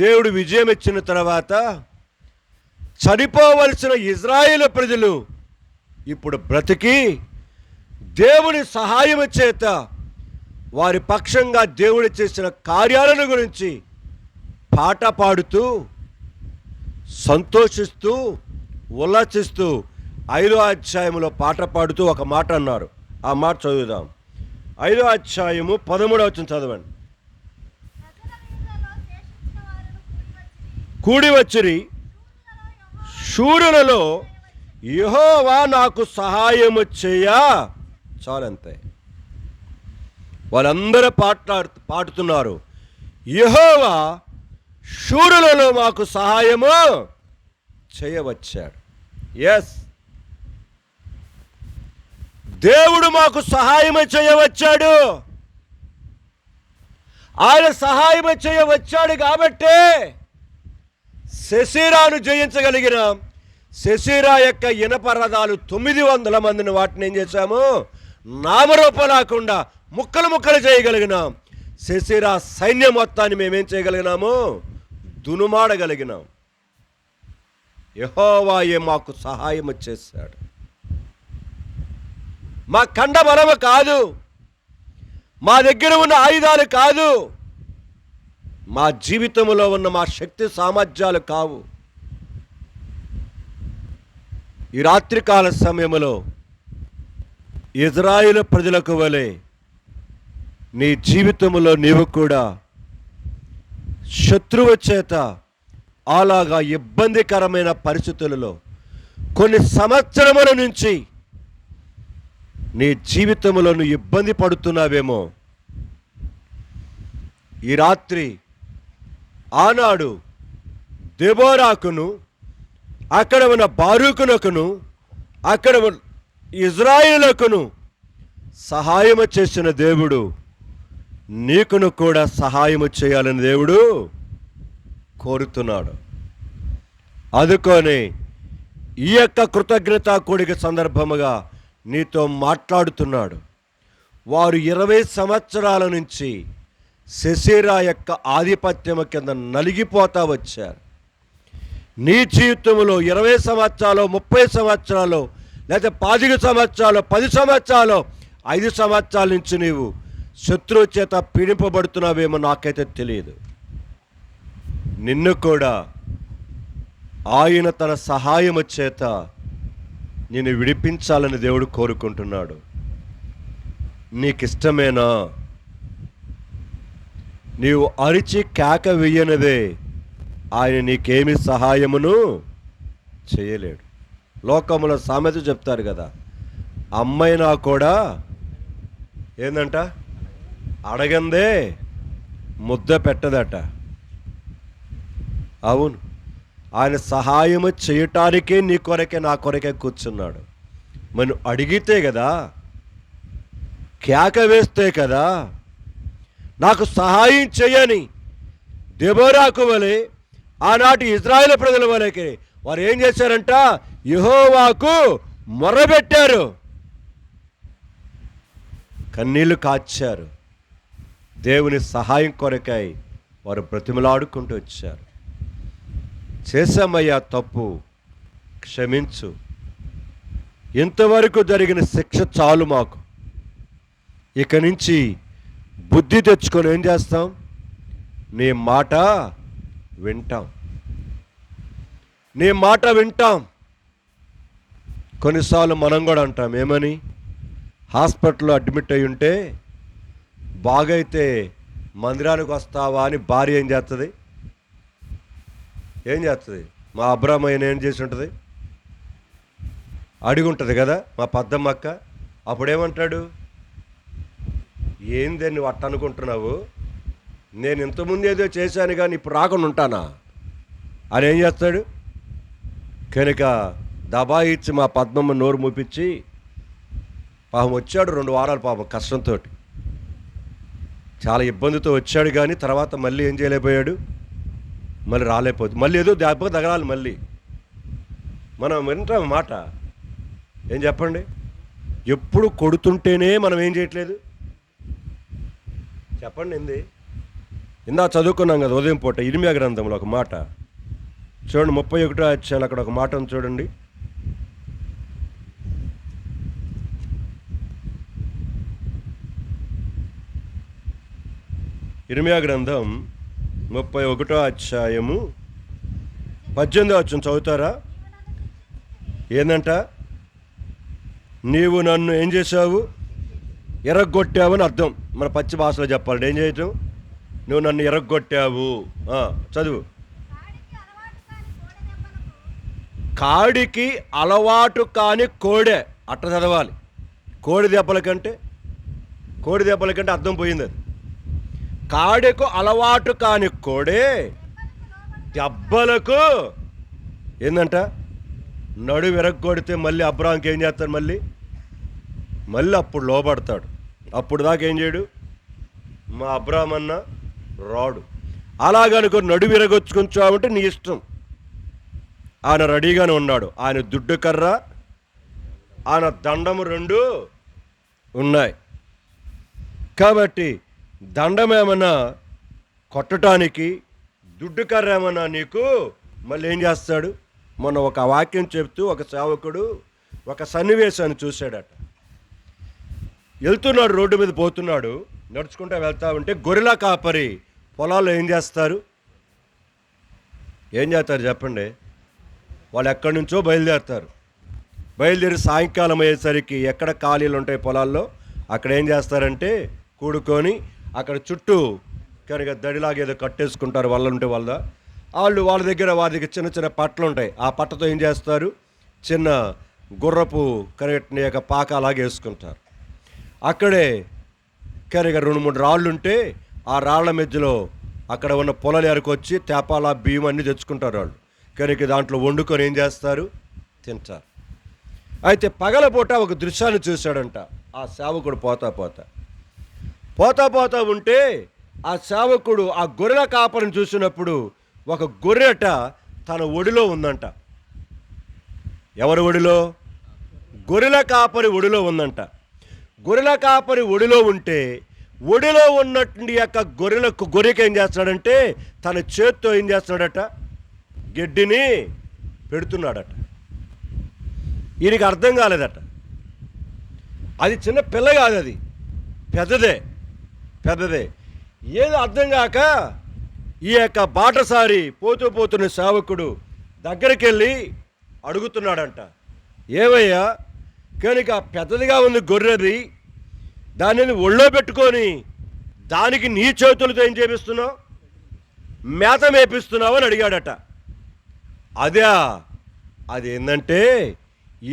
దేవుడు విజయం ఇచ్చిన తర్వాత చనిపోవలసిన ఇజ్రాయేలు ప్రజలు ఇప్పుడు బ్రతికి దేవుని సహాయం చేత వారి పక్షంగా దేవుడు చేసిన కార్యాలను గురించి పాట పాడుతూ, సంతోషిస్తూ, ఉల్లాసిస్తూ 5వ అధ్యాయంలో పాట పాడుతూ ఒక మాట అన్నారు. ఆ మాట చదువుదాం. 5వ అధ్యాయము 13వ వచనం చదవండి. కూడి వచ్చిరి శూరులలో యెహోవా నాకు సహాయము చేయ. చాలంతే. వాళ్ళందరూ పాడుతున్నారు, యెహోవా శూరులలో మాకు సహాయము చేయవచ్చాడు. ఎస్, దేవుడు మాకు సహాయం చేయవచ్చాడు. ఆయన సహాయం చేయవచ్చాడు కాబట్టే సెసీరాను జయించగలిగినాం. సెసీరా యొక్క ఇనప రథాలు 900 మందిని వాటిని ఏం చేశాము? నామరూపం లేకుండా ముక్కలు చేయగలిగినాం. సెసీరా సైన్యం మొత్తాన్ని మేమేం చేయగలిగినాము? దునుమాడగలిగినాం. యెహోవాయే మాకు సహాయం చేశాడు. మా కండ బలము కాదు, మా దగ్గర ఉన్న ఆయుధాలు కాదు, మా జీవితంలో ఉన్న మా శక్తి సామర్థ్యాలు కావు. ఈ రాత్రికాల సమయంలో ఇజ్రాయేలు ప్రజలకు వలె నీ జీవితంలో నీవు కూడా శత్రువు చేత అలాగా ఇబ్బందికరమైన పరిస్థితులలో కొన్ని సంవత్సరముల నుంచి నీ జీవితంలో నువ్వు ఇబ్బంది పడుతున్నావేమో. ఈ రాత్రి ఆనాడు దెబోరాకును, అక్కడ ఉన్న బారూకునకును, అక్కడ ఉన్న ఇజ్రాయేలుకును సహాయము చేసిన దేవుడు నీకును కూడా సహాయము చేయాలని దేవుడు కోరుతున్నాడు. అందుకొని ఈ యొక్క కృతజ్ఞతా కూడిక సందర్భముగా నీతో మాట్లాడుతున్నాడు. వారు 20 సంవత్సరాల నుంచి సెసీరా యొక్క ఆధిపత్యము కింద నలిగిపోతా వచ్చారు. నీ జీవితంలో 20 సంవత్సరాలు, 30 సంవత్సరాలు, లేకపోతే 25 సంవత్సరాలు, 10 సంవత్సరాలు, 5 సంవత్సరాల నుంచి నీవు శత్రువు చేత పీడింపబడుతున్నావేమో నాకైతే తెలియదు. నిన్ను కూడా ఆయన తన సహాయము చేత నిన్ను విడిపించాలని దేవుడు కోరుకుంటున్నాడు. నీకిష్టమేనా? నీవు అరిచి కేక వెయ్యనిదే ఆయన నీకేమి సహాయమును చేయలేడు. లోకములో సామెత చెప్తారు కదా, అమ్మైనా కూడా ఏందంట, అడగందే ముద్ద పెట్టదట. అవును, ఆయన సహాయము చేయటానికే నీ కొరకే నా కొరకే కూర్చున్నాడు. మనం అడిగితే కదా, కేక వేస్తే కదా, నాకు సహాయం చేయని దెబోరాకు వలె ఆనాటి ఇజ్రాయేల్ ప్రజల వలెకి వారు ఏం చేశారంట, యెహోవాకు మొర్రబెట్టారు, కన్నీళ్లు కాచారు. దేవుని సహాయం కొరకై వారు బ్రతిమలాడుకుంటూ వచ్చారు. చేశామయ్యా తప్పు, క్షమించు, ఇంతవరకు జరిగిన శిక్ష చాలు మాకు, ఇక నుంచి బుద్ధి తెచ్చుకొని ఏం చేస్తాం, నీ మాట వింటాం, నీ మాట వింటాం. కొన్నిసార్లు మనం కూడా అంటాం, ఏమని, హాస్పిటల్లో అడ్మిట్ అయి ఉంటే బాగైతే మందిరానికి వస్తావా అని భార్య ఏం చేస్తుంది, మా అబ్రాహ్మయ్యను ఏం చేసి ఉంటుంది, అడిగి ఉంటుంది కదా మా పద్దమ్మ అక్క. అప్పుడేమంటాడు, ఏంది నువ్వు అట్ట అనుకుంటున్నావు, నేను ఇంతకుముందు ఏదో చేశాను కానీ ఇప్పుడు రాకుండా ఉంటానా అని ఏం చేస్తాడు, కనుక దబాయిచ్చి మా పద్మమ్మ నోరు మూపించి పాపం వచ్చాడు 2 వారాలు పాపం కష్టంతో, చాలా ఇబ్బందితో వచ్చాడు. కానీ తర్వాత మళ్ళీ ఏం చేయలేకపోయాడు, మళ్ళీ రాలేకపోతుంది, మళ్ళీ ఏదో దెబ్బ తగలాలి. మళ్ళీ మనం వింటాం మాట, ఏం చెప్పండి, ఎప్పుడు కొడుతుంటేనే మనం ఏం చేయట్లేదు చెప్పండి. ఇందా చదువుకున్నాం కదా ఉదయం పూట ఇర్మియా గ్రంథంలో ఒక మాట చూడండి, 31వ అధ్యాయం అక్కడ ఒక మాట ఉంది చూడండి. ఇర్మియా గ్రంథం 31వ అధ్యాయము 18వ వచనం చదువుతారా? ఏందంట, నీవు నన్ను ఏం చేసావు, ఎరగొట్టావు అని అర్థం. మన పచ్చి భాషలో చెప్పాలి, ఏం చేయటం, నువ్వు నన్ను ఎరగొట్టావు. చదువు, కాడికి అలవాటు కాని కోడె, అట్ట చదవాలి. కోడి దెబ్బల కంటే అర్థం పోయింది. అది కాడెకు అలవాటు కాని కోడే దెబ్బలకు ఏందంట, నడు విరగొడితే మళ్ళీ అబ్రాహాంకి ఏం చేస్తాడు, మళ్ళీ అప్పుడు లోబడతాడు. అప్పుడు దాకా ఏం చేయడు, మా అబ్రాహం అన్న రాడు. అలాగనుకో నడు విరగొచ్చుకుంటామంటే నీ ఇష్టం. ఆయన రెడీగానే ఉన్నాడు, ఆయన దుడ్డు కర్ర, ఆయన దండము 2 ఉన్నాయి. కాబట్టి దండం ఏమన్నా కొట్టడానికి, దుడ్డు కర్ర ఏమన్నా నీకు మళ్ళీ ఏం చేస్తాడు. మొన్న ఒక వాక్యం చెప్తూ ఒక సేవకుడు ఒక సన్నివేశాన్ని చూశాడట. వెళ్తున్నాడు, రోడ్డు మీద పోతున్నాడు, నడుచుకుంటూ వెళ్తా ఉంటే గొర్రెల కాపరి పొలాల్లో ఏం చేస్తారు చెప్పండి, వాళ్ళు ఎక్కడి నుంచో బయలుదేరి సాయంకాలం అయ్యేసరికి ఎక్కడ ఖాళీలు ఉంటాయి పొలాల్లో, అక్కడ ఏం చేస్తారంటే కూడుకొని అక్కడ చుట్టూ కనుక దడిలాగా ఏదో కట్టేసుకుంటారు, వాళ్ళ వాళ్ళ దగ్గర చిన్న చిన్న పట్టలు ఉంటాయి. ఆ పట్టతో ఏం చేస్తారు, చిన్న గుర్రపు కరెక్ట్ని యొక్క పాక అలాగే వేసుకుంటారు. అక్కడే కనుక 2-3 రాళ్ళు ఉంటే ఆ రాళ్ల మధ్యలో అక్కడ ఉన్న పొలాలు ఎరుకొచ్చి తేపాల బియ్యం అన్నీ తెచ్చుకుంటారు వాళ్ళు. కనుక దాంట్లో వండుకొని ఏం చేస్తారు, తింటారు. అయితే పగలపూట ఒక దృశ్యాన్ని చూశాడంట ఆ సేవకుడు. పోతా ఉంటే ఆ సేవకుడు ఆ గొర్రెల కాపరిని చూసినప్పుడు ఒక గొర్రెట తన ఒడిలో ఉందంట. ఎవరి ఒడిలో? గొర్రెల కాపరి ఒడిలో ఉందంట. గొర్రెల కాపరి ఒడిలో ఉంటే ఒడిలో ఉన్నటువంటి యొక్క గొర్రెకి ఏం చేస్తున్నాడంటే తన చేత్తో ఏం చేస్తున్నాడట, గడ్డిని పెడుతున్నాడట. ఈయనకి అర్థం కాలేదట, అది చిన్న పిల్ల కాదు, అది పెద్దదే. ఏదో అర్థం కాక ఈ యొక్క బాటసారి పోతున్న సేవకుడు దగ్గరికి వెళ్ళి అడుగుతున్నాడంట, ఏమయ్యా కనుక పెద్దదిగా ఉంది గొర్రెది, దానిని ఒళ్ళో పెట్టుకొని దానికి నీ చేతులతో ఏం చేపిస్తున్నావు, మేత మేపిస్తున్నావు అని అడిగాడట. అది ఏంటంటే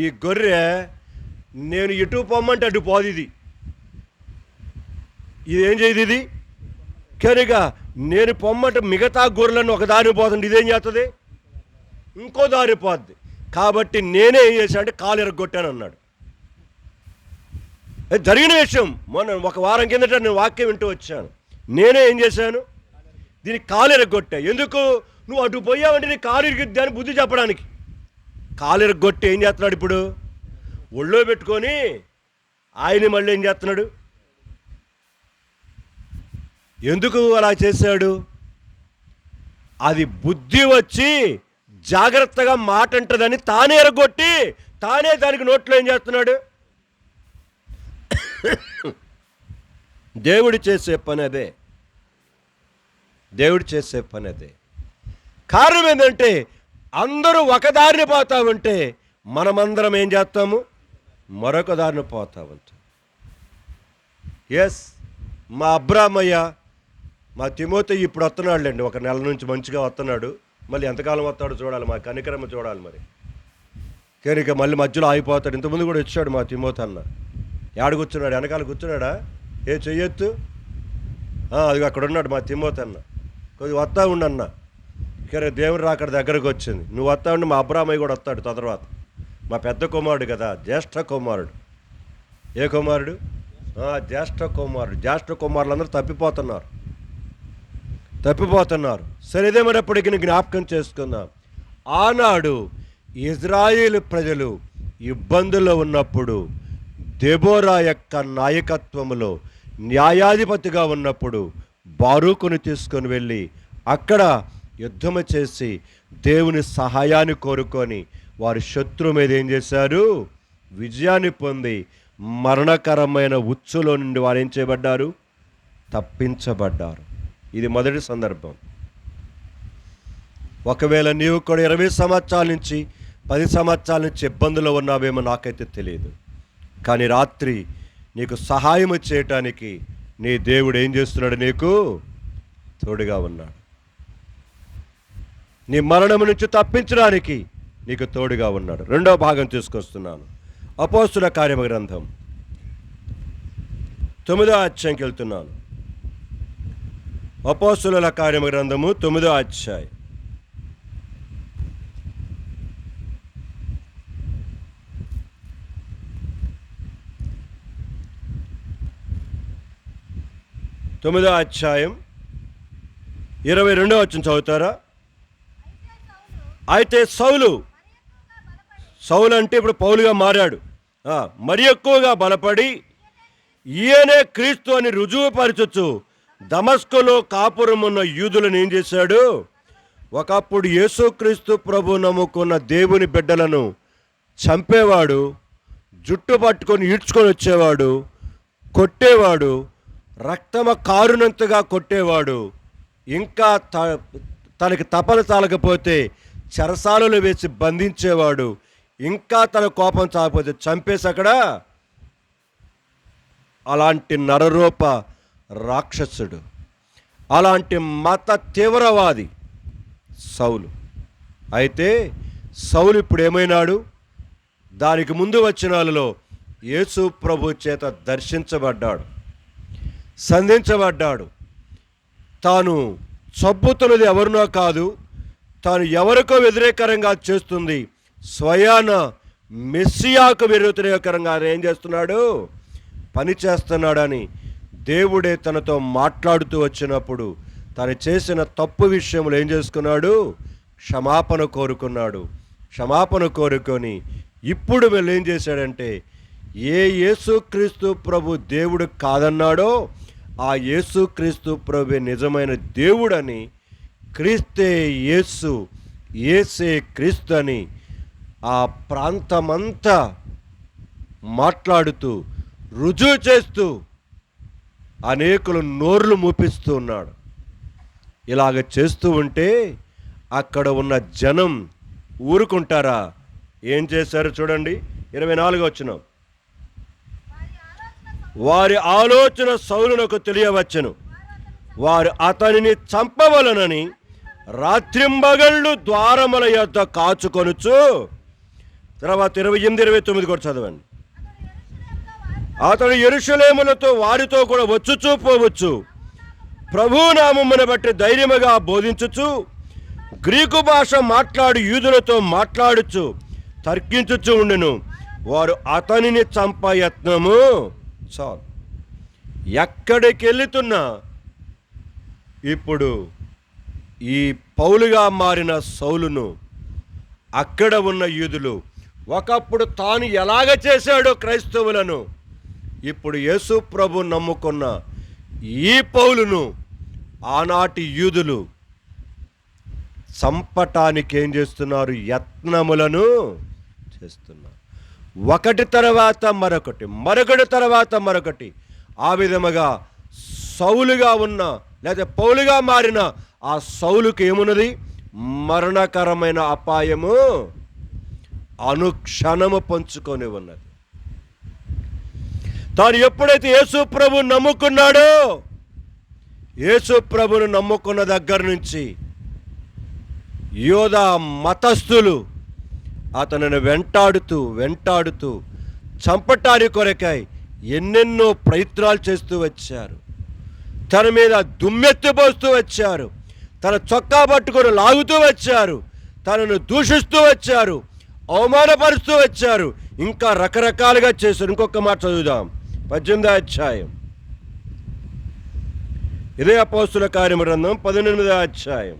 ఈ గొర్రె నేను ఎటు పొమ్మంటే అటు పోదు ఇది ఏం చేయదు ఇది. కనుక నేను పొమ్మంటే మిగతా గొర్రెలను ఒక దారి పోతుంది, ఇదేం చేస్తుంది, ఇంకో దారి పోద్ది. కాబట్టి నేనే ఏం చేశాను అంటే కాలు ఎరగొట్టాను అన్నాడు. జరిగిన విషయం. మొన్న ఒక వారం కిందట నేను వాక్యం వింటూ వచ్చాను. నేనే ఏం చేశాను, దీనికి కాలు ఎరగొట్టా. ఎందుకు, నువ్వు అటు పోయావంటే నీ కాలు ఇరిగిద్ది అని బుద్ధి చెప్పడానికి. కాలు ఎరగొట్టి ఏం చేస్తున్నాడు ఇప్పుడు, ఒళ్ళో పెట్టుకొని ఆయన మళ్ళీ ఏం చేస్తున్నాడు. ఎందుకు అలా చేశాడు, అది బుద్ధి వచ్చి జాగ్రత్తగా మాట అంటదని తానే ఎరగొట్టి తానే దానికి నోట్లో ఏం చేస్తున్నాడు. దేవుడు చేసే పని అదే, దేవుడు చేసే పని అదే. కారణం ఏంటంటే అందరూ ఒక దారిని పోతా ఉంటే మనమందరం ఏం చేస్తాము, మరొక దారిని పోతా ఉంటాం. ఎస్, మా అబ్రామయ్య, మా తిమోతి ఇప్పుడు వస్తున్నాడులేండి, ఒక నెల నుంచి మంచిగా వస్తున్నాడు. మళ్ళీ ఎంతకాలం వస్తాడో చూడాలి, మా కనికరమ చూడాలి. మరి కనుక మళ్ళీ మధ్యలో ఆగిపోతాడు. ఇంతకుముందు కూడా వచ్చాడు మా తిమోతి అన్న. ఏడ కూర్చున్నాడు, వెనకాల కూర్చున్నాడా, ఏ చెయ్యొద్దు, అది అక్కడ ఉన్నాడు మా తిమోతి అన్న. కొద్దిగా వస్తా ఉండన్న, కానీ దేవుడు అక్కడ దగ్గరకు వచ్చింది. నువ్వు వస్తా ఉండి మా అబ్రామయ్య కూడా వస్తాడు తర్వాత. మా పెద్ద కుమారుడు కదా, జ్యేష్ఠ కుమారుడు. ఏ కుమారుడు, జ్యేష్ఠ కుమారుడు. జ్యేష్ఠ కుమారులందరూ తప్పిపోతున్నారు. సరే, ఇదే మరప్పటికి జ్ఞాపకం చేసుకుందాం. ఆనాడు ఇజ్రాయేలు ప్రజలు ఇబ్బందుల్లో ఉన్నప్పుడు, దెబోరా యొక్క నాయకత్వంలో న్యాయాధిపతిగా ఉన్నప్పుడు బారూకుని తీసుకొని వెళ్ళి అక్కడ యుద్ధము చేసి దేవుని సహాయాన్ని కోరుకొని వారి శత్రువు మీద ఏం చేశారు, విజయాన్ని పొంది మరణకరమైన ఉచ్చులో నుండి వారు ఏం చేయబడ్డారు, తప్పించబడ్డారు. ఇది మొదటి సందర్భం. ఒకవేళ నీవు కూడా 20 సంవత్సరాల నుంచి 10 సంవత్సరాల నుంచి ఇబ్బందులో ఉన్నావేమో నాకైతే తెలియదు. కానీ రాత్రి నీకు సహాయం చేయటానికి నీ దేవుడు ఏం చేస్తున్నాడు, నీకు తోడుగా ఉన్నాడు. నీ మరణం నుంచి తప్పించడానికి నీకు తోడుగా ఉన్నాడు. రెండవ భాగం తీసుకొస్తున్నాను. అపోస్తుల కార్యముల గ్రంథం 9వ అధ్యాయంకి వెళ్తున్నాను. అపోస్తుల కార్యముల గ్రంథము 9వ అధ్యాయం. తొమ్మిదో అధ్యాయం 22వ వచనం చదువుతారా? అయితే సౌలు అంటే ఇప్పుడు పౌలుగా మారాడు. మరి ఎక్కువగా బలపడి ఈయనే క్రీస్తు అని రుజువుపరచచ్చు దమస్కులో కాపురం ఉన్న యూదులను ఏం చేశాడు, ఒకప్పుడు యేసుక్రీస్తు ప్రభు నమ్ముకున్న దేవుని బిడ్డలను చంపేవాడు, జుట్టు పట్టుకొని ఈడ్చుకొని వచ్చేవాడు, కొట్టేవాడు, రక్తమ కారునంతగా కొట్టేవాడు, ఇంకా తనకి తపన చాలకపోతే చెరసాలలో వేసి బంధించేవాడు, ఇంకా తన కోపం చాలకపోతే చంపేసి అక్కడ అలాంటి నరరూప రాక్షసుడు, అలాంటి మత తీవ్రవాది సౌలు. అయితే సౌలు ఇప్పుడు ఏమైనాడు, దానికి ముందు వచనాలలో యేసు ప్రభు చేత దర్శించబడ్డాడు, సంధించబడ్డాడు. తాను చంపుతున్నది ఎవరినో కాదు, తాను ఎవరికో వ్యతిరేకరంగా చేస్తుంది, స్వయాన మెస్సియాకు వ్యతిరేకరంగా ఏం చేస్తున్నాడు, పని చేస్తున్నాడని దేవుడే తనతో మాట్లాడుతూ వచ్చినప్పుడు తను చేసిన తప్పు విషయంలో ఏం చేసుకున్నాడు, క్షమాపణ కోరుకున్నాడు. క్షమాపణ కోరుకొని ఇప్పుడు వీళ్ళు ఏం చేశాడంటే, ఏ యేసుక్రీస్తు ప్రభు దేవుడు కాదన్నాడో ఆ యేసుక్రీస్తు ప్రభు నిజమైన దేవుడని, క్రీస్తే యేసు, యేసే క్రీస్తు అని ఆ ప్రాంతమంతా మాట్లాడుతూ రుజువు చేస్తూ అనేకులు నోర్లు మూపిస్తూ ఉన్నాడు. ఇలాగ చేస్తూ ఉంటే అక్కడ ఉన్న జనం ఊరుకుంటారా? ఏం చేశారు చూడండి, 24వ వచనం. వారి ఆలోచన సౌలునకు తెలియవచ్చును, వారు అతనిని చంపవలనని రాత్రింబగళ్ళు ద్వారముల యొద్ద కాచుకొనుచు. తర్వాత 28, 29 కూడా చదవండి. అతడు యెరూషలేములతో వారితో కూడా వచ్చుచూ పోవచ్చు. ప్రభునామమును బట్టి ధైర్యముగా బోధించుచు గ్రీకు భాష మాట్లాడు యూదులతో మాట్లాడుచు తర్కించుచు ఉండెను. వారు అతనిని చంపయత్నము చాలు. ఎక్కడికి వెళుతున్నా ఇప్పుడు ఈ పౌలుగా మారిన సౌలును అక్కడ ఉన్న యూదులు ఒకప్పుడు తాను ఎలాగ చేశాడో క్రైస్తవులను, ఇప్పుడు యేసు ప్రభు నమ్ముకున్న ఈ పౌలును ఆనాటి యూదులు చంపటానికి ఏం చేస్తున్నారు? యత్నములను చేస్తున్నారు. ఒకటి తర్వాత మరొకటి, మరొకటి తర్వాత మరొకటి. ఆ విధముగా సౌలుగా ఉన్న లేదా పౌలుగా మారిన ఆ సౌలుకి ఏమున్నది? మరణకరమైన అపాయము అనుక్షణము పంచుకొని ఉన్నది. తాను ఎప్పుడైతే యేసు ప్రభువు నమ్ముకున్నాడో, యేసు ప్రభువును నమ్ముకున్న దగ్గర నుంచి యోధా మతస్థులు అతనిని వెంటాడుతూ చంపటానికి కొరకై ఎన్నెన్నో ప్రయత్నాలు చేస్తూ వచ్చారు. తన మీద దుమ్మెత్తిపోస్తూ వచ్చారు, తన చొక్కా పట్టుకొని లాగుతూ వచ్చారు, తనను దూషిస్తూ వచ్చారు, అవమానపరుస్తూ వచ్చారు, ఇంకా రకరకాలుగా చేశారు. ఇంకొక మాట చదువుదాం, 18వ అధ్యాయం. ఇదే అపోస్తుల కార్యము గ్రంథం 18వ అధ్యాయం.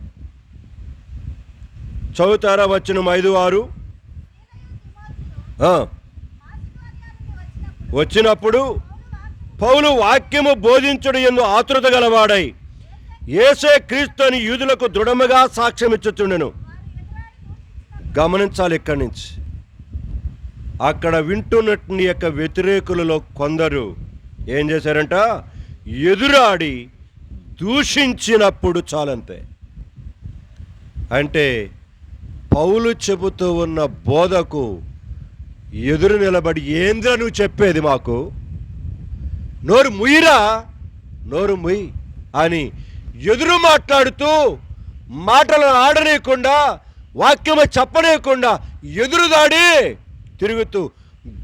చదువుతారా? వచనం 5, 6. వచ్చినప్పుడు పౌలు వాక్యము బోధించుడు యందు ఆతురత గలవాడై యేసే క్రీస్తు అని యూదులకు దృఢముగా సాక్ష్యం ఇచ్చుచుండెను. గమనించాలి, ఇక్కడి నుంచి అక్కడ వింటున్నట్టు యొక్క వ్యతిరేకులలో కొందరు ఏం చేశారంట? ఎదురాడి దూషించినప్పుడు చాలంతే. అంటే పౌలు చెబుతూ ఉన్న బోధకు ఎదురు నిలబడి, ఏంద్రా నువ్వు చెప్పేది మాకు, నోరు ముయ్యిరా, నోరు ముయ్యి అని ఎదురు మాట్లాడుతూ, మాటలను ఆడనీయకుండా, వాక్యము చెప్పనీయకుండా ఎదురుదాడి తిరుగుతూ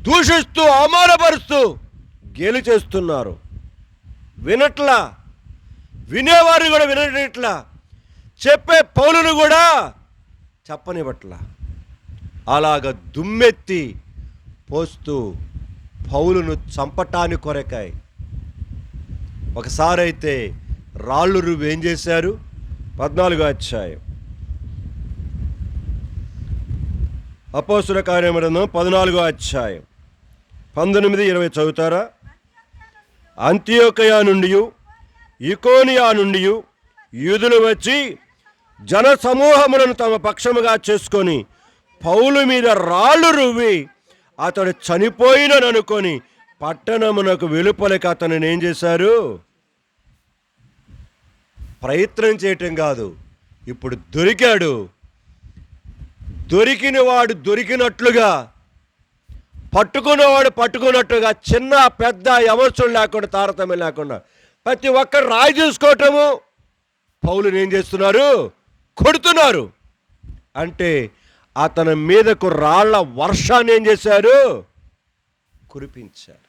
దూషిస్తూ అవమానపరుస్తూ గేలి చేస్తున్నారు. వినట్లా, వినేవారు కూడా వినట్లా, చెప్పే పౌలును కూడా చెప్పనివ్వట్లా. అలాగ దుమ్మెత్తి పోస్తూ పౌలును చంపటానికి కొరకాయి. ఒకసారి అయితే రాళ్ళు రువ్వి ఏం చేశారు? 14వ అధ్యాయం. అపోస్తుల కార్యము గ్రంథం 14వ అధ్యాయం 19, 20 చదువుతారా? అంతియోకయ నుండి ఇకోనియా నుండి యూదులు వచ్చి జన సమూహములను తమ పక్షముగా చేసుకొని పౌలు మీద రాళ్ళు రువ్వి అతడు చనిపోయిననుకొని పట్టణమునకు వెలుపలికి అతనిని ఏం చేశారు? ప్రయత్నం చేయటం కాదు, ఇప్పుడు దొరికాడు. దొరికిన వాడు దొరికినట్లుగా, పట్టుకున్నవాడు పట్టుకున్నట్టుగా, చిన్న పెద్ద ఎవరు లేకుండా, తారతమ్యం లేకుండా ప్రతి ఒక్కరు రాయి చూసుకోవటము. పౌలుని ఏం చేస్తున్నారు? కొడుతున్నారు. అంటే అతని మీదకు రాళ్ల వర్షాన్ని ఏం చేశారు? కురిపించారు.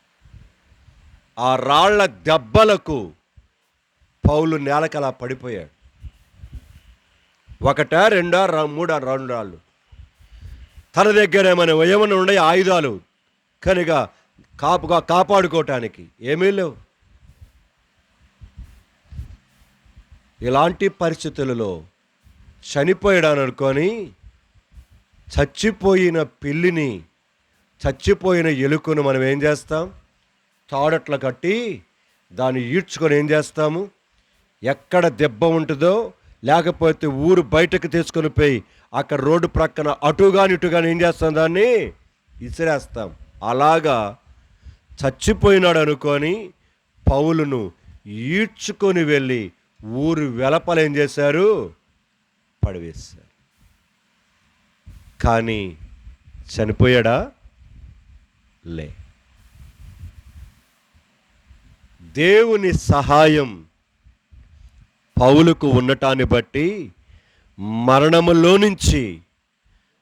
ఆ రాళ్ల దెబ్బలకు పౌలు నేలకలా పడిపోయాడు. 1, 2, 3 రాళ్ళు. తన దగ్గర ఏమైనా ఉండే ఆయుధాలు కనుక కాపాడుకోవటానికి ఏమీ లేవు. ఇలాంటి పరిస్థితులలో చనిపోయాడని అనుకొని చచ్చిపోయిన పిల్లిని, చచ్చిపోయిన ఎలుకను మనం ఏం చేస్తాం? తాడట్లు కట్టి దాన్ని ఈడ్చుకొని ఏం చేస్తాము? ఎక్కడ దెబ్బ ఉంటుందో, లేకపోతే ఊరు బయటకు తీసుకొని పోయి అక్కడ రోడ్డు ప్రక్కన అటుగాని ఇటుగాని ఏం చేస్తాం? దాన్ని ఇసిరేస్తాం. అలాగా చచ్చిపోయినాడు అనుకొని పౌలును ఈడ్చుకొని వెళ్ళి ఊరు వెలపలు ఏం చేశారు? పడివేశారు. కానీ చనిపోయాడా? లే. దేవుని సహాయం పౌలుకు ఉండటాన్ని బట్టి మరణములో నుంచి,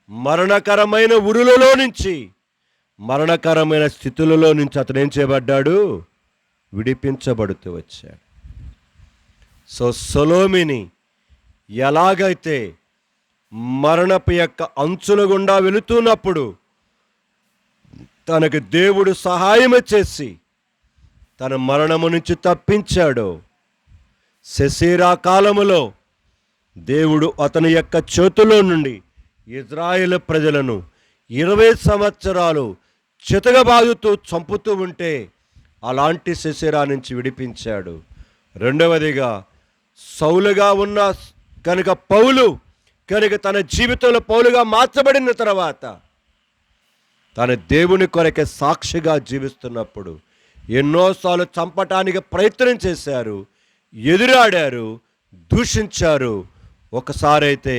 మరణకరమైన ఉరులలో నుంచి మరణకరమైన స్థితులలో నుంచి అతను ఏం చేయబడ్డాడు? విడిపించబడుతూ వచ్చాడు. సో సొలొమోని ఎలాగైతే మరణపు యొక్క అంచుల గుండా వెళుతున్నప్పుడు తనకు దేవుడు సహాయం చేసి తన మరణము నుంచి తప్పించాడో, సెసీరా కాలములో దేవుడు అతని యొక్క చేతిలో నుండి ఇజ్రాయేలు ప్రజలను 20 సంవత్సరాలు చితకబాదుతూ చంపుతూ ఉంటే అలాంటి సెసీరా నుంచి విడిపించాడు. రెండవదిగా సౌలుగా ఉన్న కనుక పౌలు కనుక తన జీవితంలో పౌలుగా మార్చబడిన తర్వాత తన దేవుని కొరకే సాక్షిగా జీవిస్తున్నప్పుడు ఎన్నోసార్లు చంపటానికి ప్రయత్నం చేశారు, ఎదురాడారు, దూషించారు. ఒకసారి అయితే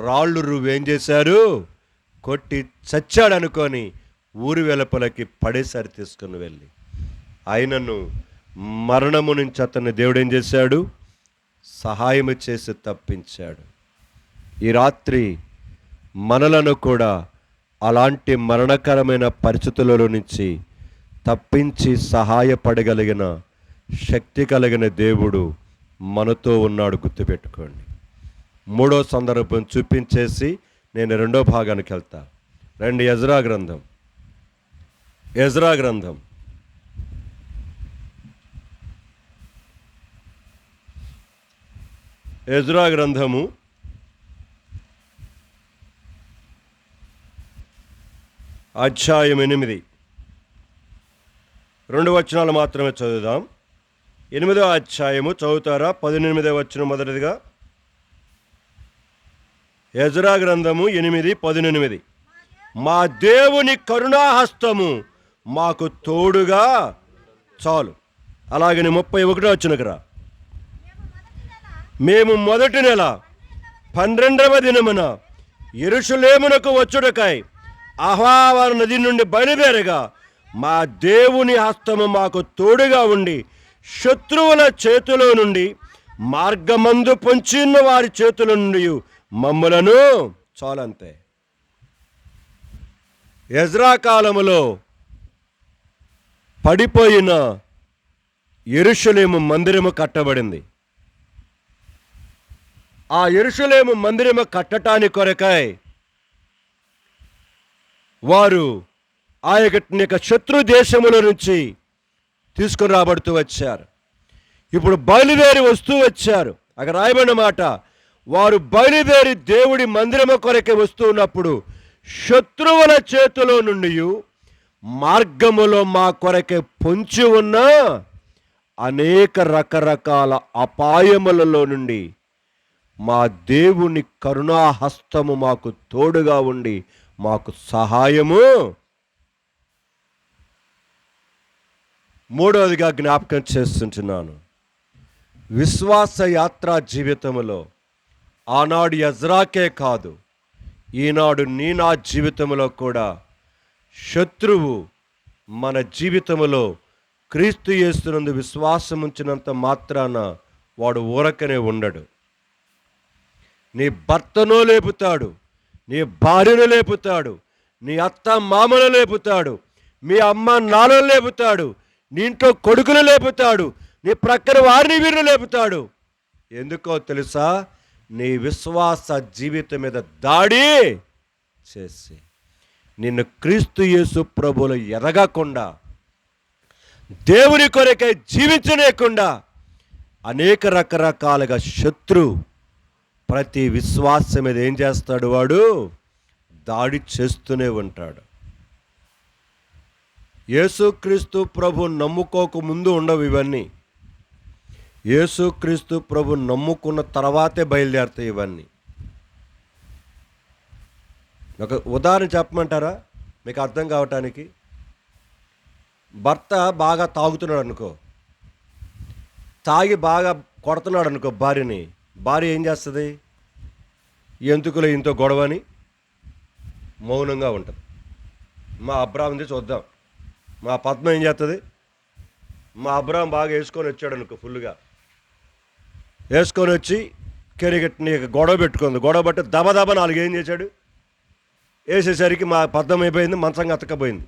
రాళ్ళు రువ్వేం చేశారు? కొట్టి చచ్చాడనుకొని ఊరి వెలుపలకి పడేసారి తీసుకుని వెళ్ళి. ఆయనను మరణము నుంచి అతన్ని దేవుడు ఏం చేశాడు? సహాయము చేసి తప్పించాడు. ఈ రాత్రి మనలను కూడా అలాంటి మరణకరమైన పరిస్థితులలో నుంచి తప్పించి సహాయపడగలిగిన శక్తి కలిగిన దేవుడు మనతో ఉన్నాడు, గుర్తుపెట్టుకోండి. మూడో సందర్భం చూపించేసి నేను రెండో భాగానికి వెళ్తా. రండి, ఎజ్రా గ్రంథం. ఎజ్రా గ్రంథము 8 2 వచనాలు మాత్రమే చదువుదాం. 8వ అధ్యాయము చదువుతారా? 18వ వచనం మొదటిదిగా. ఎజ్రా గ్రంథము 8:18. మా దేవుని కరుణాహస్తము మాకు తోడుగా చాలు. అలాగని 31వ వచనకు రా. మేము మొదటి నెల 12వ దినమున యెరూషలేమునకు వచ్చుటకై అహవా నది నుండి బయలుదేరగా మా దేవుని హస్తము మాకు తోడుగా ఉండి శత్రువుల చేతిలో నుండి మార్గమందు పొంచి ఉన్న వారి చేతుల నుండి మమ్ములను చాలంతే. ఎజ్రా కాలములో పడిపోయిన యెరూషలేము మందిరము కట్టబడింది. ఆ యెరూషలేము మందిరము కట్టటానికి కొరకై వారు ఆ యొక్క శత్రు దేశముల నుంచి తీసుకుని రాబడుతూ వచ్చారు. ఇప్పుడు బయలుదేరి వస్తూ వచ్చారు. అక్కడ రాయబడిన మాట, వారు బయలుదేరి దేవుడి మందిరము కొరకే వస్తూ ఉన్నప్పుడు శత్రువుల చేతిలో నుండి మార్గములో మా కొరకే పొంచి ఉన్న అనేక రకరకాల అపాయములలో నుండి మా దేవుని కరుణాహస్తము మాకు తోడుగా ఉండి మాకు సహాయము. మూడవదిగా జ్ఞాపకం చేస్తుంటున్నాను, విశ్వాస యాత్రా జీవితంలో ఆనాడు ఎజ్రాకే కాదు, ఈనాడు నా జీవితంలో కూడా శత్రువు మన జీవితంలో క్రీస్తు యేసునందు విశ్వాసం ఉంచినంత మాత్రాన వాడు ఊరకనే ఉండడు. నీ భర్తను లేపుతాడు, నీ భార్యను లేపుతాడు, నీ అత్త మామను లేపుతాడు, మీ అమ్మ నాన్నను లేపుతాడు, నీ ఇంట్లో కొడుకును లేపుతాడు, నీ ప్రక్కన వారిని వీరిని లేపుతాడు. ఎందుకో తెలుసా? నీ విశ్వాస జీవితం మీద దాడి చేసి నిన్ను క్రీస్తు యేసు ప్రభువులో ఎదగకుండా, దేవుని కొరకై జీవించలేకుండా అనేక రకరకాలుగా శత్రు ప్రతి విశ్వాసం మీద ఏం చేస్తాడు? వాడు దాడి చేస్తూనే ఉంటాడు. యేసుక్రీస్తు ప్రభు నమ్ముకోక ముందు ఉండవు ఇవన్నీ. యేసుక్రీస్తు ప్రభు నమ్ముకున్న తర్వాతే బయలుదేరుతాయి ఇవన్నీ. ఒక ఉదాహరణ చెప్పమంటారా మీకు అర్థం కావటానికి? భర్త బాగా తాగుతున్నాడు అనుకో, తాగి బాగా కొడుతున్నాడు అనుకో భార్యని, భార్య ఏం చేస్తుంది? ఎందుకులే ఇంతో గొడవని మౌనంగా ఉంటుంది. మా అబ్రాహంది చూద్దాం. మా పద్మ ఏం చేస్తుంది? మా అబ్రాహం బాగా వేసుకొని వచ్చాడు అనుకో, ఫుల్గా వేసుకొని వచ్చి కెరిగట్ని గొడవ పెట్టుకుంది. గొడవ బట్టి దబ 4 ఏం చేశాడు? వేసేసరికి మా పద్మ అయిపోయింది, మంచంగా అతకపోయింది.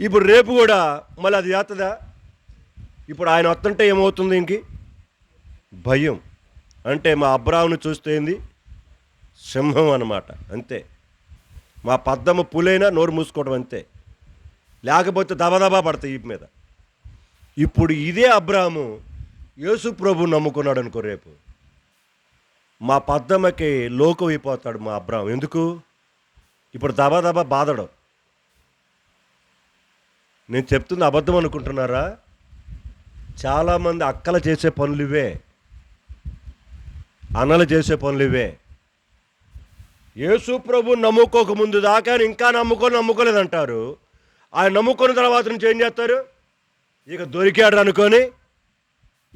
ఇప్పుడు రేపు కూడా మళ్ళీ అది చేస్తుందా? ఇప్పుడు ఆయన వస్తుంటే ఏమవుతుంది? భయం. అంటే మా అబ్రాహామును చూస్తే ఏంది? సింహం అన్నమాట, అంతే. మా పద్దమ్మ పులైనా నోరు మూసుకోవడం అంతే, లేకపోతే దబదబా పడతాయి ఈ మీద. ఇప్పుడు ఇదే అబ్రాహాము యేసు ప్రభు నమ్ముకున్నాడు అనుకో, రేపు మా పద్దమ్మకి లోకం అయిపోతాడు మా అబ్రాహాం. ఎందుకు? ఇప్పుడు దబదబా బాధడం. నేను చెప్తుంది అబద్ధం అనుకుంటున్నారా? చాలామంది అక్కలు చేసే పనులు ఇవే, అన్నలు చేసే పనులు ఇవే. యేసు ప్రభు నమ్ముకోక ముందు దాకా ఇంకా నమ్ముకోలేదంటారు. ఆయన నమ్ముకున్న తర్వాత నుంచి ఏం చేస్తారు? ఇక దొరికాడు అనుకొని,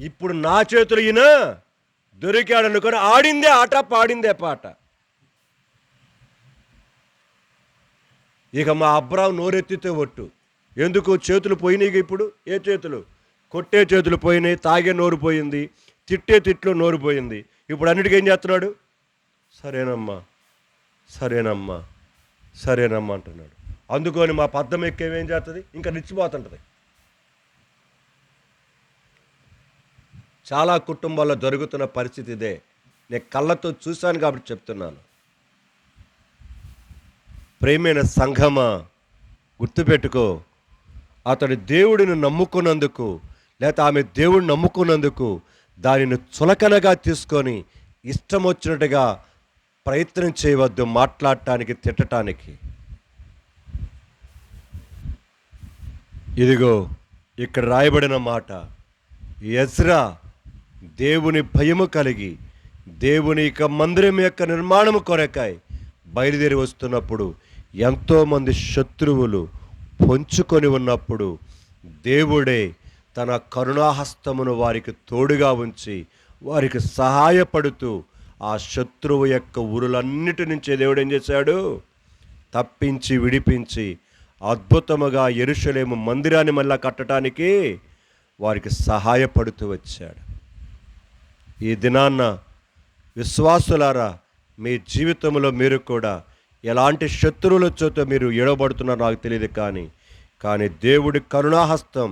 ఇప్పుడు నా చేతులు ఈయన దొరికాడు అనుకొని ఆడిందే ఆట, పాడిందే పాట. ఇక మా అబ్రాహాం నోరెత్తితే ఒట్టు. ఎందుకు? చేతులు పోయినాయి. ఇప్పుడు ఏ చేతులు? కొట్టే చేతులు పోయినాయి, తాగే నోరు పోయింది, తిట్టే తిట్లు నోరు పోయింది. ఇప్పుడు అన్నిటికీ ఏం చేస్తున్నాడు? సరేనమ్మా, సరేనమ్మా, సరేనమ్మా అంటున్నాడు. అందుకొని మా పద్దం ఎక్కేమేం చేస్తుంది? ఇంకా నిచ్చిపోతుంటుంది. చాలా కుటుంబాల్లో జరుగుతున్న పరిస్థితి ఇదే. నేను కళ్ళతో చూశాను కాబట్టి చెప్తున్నాను. ప్రేమైన సంఘమా, గుర్తుపెట్టుకో, అతడు దేవుడిని నమ్ముకున్నందుకు, లేక ఆమె దేవుడిని నమ్ముకున్నందుకు దానిని చులకనగా తీసుకొని ఇష్టం వచ్చినట్టుగా ప్రయత్నం చేయవద్దు, మాట్లాడటానికి, తిట్టడానికి. ఇదిగో ఇక్కడ రాయబడిన మాట, ఎజ్రా దేవుని భయము కలిగి దేవుని యొక్క మందిరం యొక్క నిర్మాణము కొరకై బయలుదేరి వస్తున్నప్పుడు ఎంతోమంది శత్రువులు పొంచుకొని ఉన్నప్పుడు దేవుడే తన కరుణాహస్తమును వారికి తోడుగా ఉంచి వారికి సహాయపడుతూ ఆ శత్రువు యొక్క ఉరులన్నిటి నుంచి దేవుడు ఏం చేశాడు? తప్పించి విడిపించి అద్భుతముగా యెరూషలేము మందిరాన్ని మళ్ళా కట్టడానికి వారికి సహాయపడుతూ వచ్చాడు. ఈ దినాన్న విశ్వాసులారా, మీ జీవితంలో మీరు కూడా ఎలాంటి శత్రువుల చేత మీరు ఎడబడుతున్నారో నాకు తెలియదు, కానీ దేవుడి కరుణాహస్తం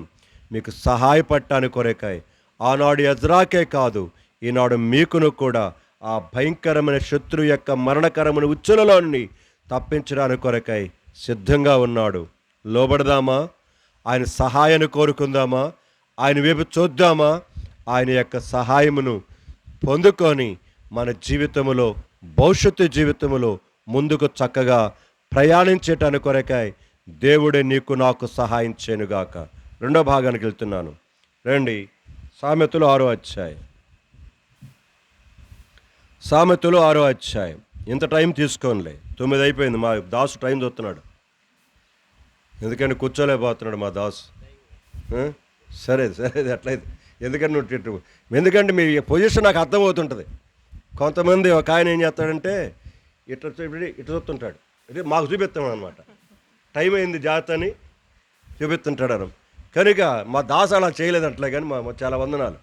మీకు సహాయపడటానికి కొరకై ఆనాడు ఎజ్రాకే కాదు, ఈనాడు మీకును కూడా ఆ భయంకరమైన శత్రువు యొక్క మరణకరమైన ఉచ్చులలో నుండి తప్పించడానికి కొరకై సిద్ధంగా ఉన్నాడు. లోబడదామా? ఆయన సహాయాన్ని కోరుకుందామా? ఆయన వైపు చూద్దామా? ఆయన యొక్క సహాయమును పొందుకొని మన జీవితంలో, భవిష్యత్తు జీవితంలో ముందుకు చక్కగా ప్రయాణించేటానికి కొరకై దేవుడే నీకు నాకు సహాయం చేయనుగాక. రెండో భాగానికి వెళ్తున్నాను. రండి, సామెతలు 6వ అధ్యాయం. సామెతలు 6వ అధ్యాయం. ఇంత టైం తీసుకోనిలే, 9 అయిపోయింది. మా దాసు టైం చూస్తున్నాడు, ఎందుకంటే కూర్చోలేకపోతున్నాడు మా దాసు. సరే అట్లయితే ఎందుకంటే మీ పొజిషన్ నాకు అర్థమవుతుంటుంది. కొంతమంది ఒక ఆయన ఏం చేస్తాడంటే ఇట్లా చూస్తుంటాడు, ఇది మాకు చూపిస్తాం అనమాట, టైం అయింది జాగ్రత్త అని చూపిస్తుంటాడు అనం. కనుక మా దాసు అలా చేయలేదంటలే, కానీ మా చాలా వందనాలు.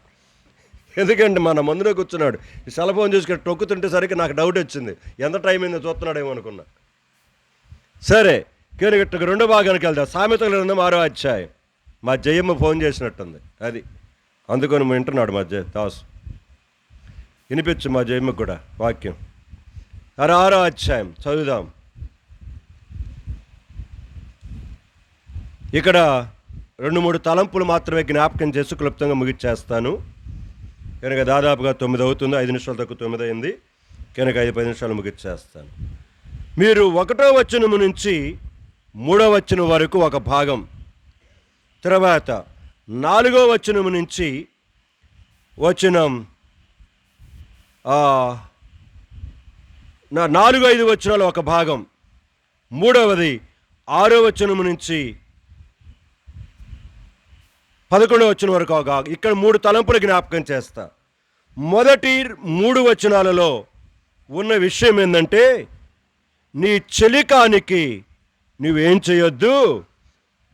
ఎందుకంటే మన మందులో కూర్చున్నాడు, ఈ సెల్ ఫోన్ చూసుకొని టొక్కుతుంటే సరికి నాకు డౌట్ వచ్చింది, ఎంత టైం అయిందో చూస్తున్నాడేమో అనుకున్నా. సరే, కనుక రెండో భాగానికి వెళ్తాం. సామెతల గ్రంథం 6వ అధ్యాయం. మా జయమ్మ ఫోన్ చేసినట్టుంది, అది అందుకొని వింటున్నాడు మా దాసు. వినిపించు మా జయమ్మకు కూడా వాక్యం. 6వ అధ్యాయం చదువుదాం. ఇక్కడ 2-3 తలంపులు మాత్రమే జ్ఞాపకం చేసి క్లుప్తంగా ముగిచ్చేస్తాను. కనుక దాదాపుగా 9 అవుతుంది, 5 నిమిషాలు తక్కువ 9 అయింది. కనుక 5-10 నిమిషాలు ముగిచ్చేస్తాను. మీరు 1వ వచనము నుంచి 3వ వచనం వరకు ఒక భాగం, తర్వాత 4వ వచనము నుంచి వచనం 4-5 వచనాలు ఒక భాగం, 3వది 6వ వచనము నుంచి 11వ వచనం వరకు ఒక. ఇక్కడ 3 తలంపులు జ్ఞాపకం చేస్తా. మొదటి 3 వచనాలలో ఉన్న విషయం ఏంటంటే, నీ చెలికానికి నువ్వేం చేయొద్దు,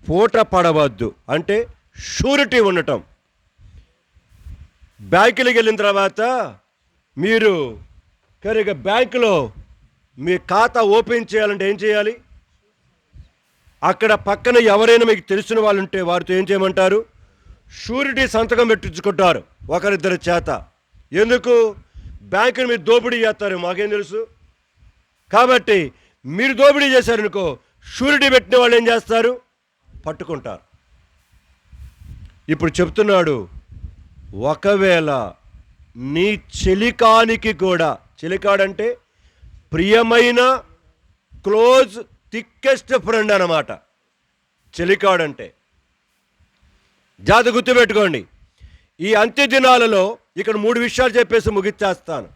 పూట పడవద్దు. అంటే షూరిటీ ఉండటం. బ్యాంకులకు వెళ్ళిన తర్వాత మీరు కనుక బ్యాంకులో మీ ఖాతా ఓపెన్ చేయాలంటే ఏం చేయాలి? అక్కడ పక్కన ఎవరైనా మీకు తెలిసిన వాళ్ళు ఉంటే వారితో ఏం చేయమంటారు? షూరిటీ సంతకం పెట్టించుకుంటారు ఒకరిద్దరి చేత. ఎందుకు? బ్యాంకుని మీరు దోపిడీ చేస్తారు, మాకేం తెలుసు. కాబట్టి మీరు దోపిడీ చేశారనుకో, షూరిటీ పెట్టిన వాళ్ళు ఏం చేస్తారు? పట్టుకుంటారు. ఇప్పుడు చెప్తున్నాడు, ఒకవేళ నీ చెలికానికి కూడా, చెలికాడంటే ప్రియమైన క్లోజ్ థిక్కెస్ట్ ఫ్రెండ్ అన్నమాట చెలికాడంటే. జాగ్రత్త గుర్తుపెట్టుకోండి. ఈ అంత్య దినాలలో ఇక్కడ 3 విషయాలు చెప్పేసి ముగిచ్చేస్తాను.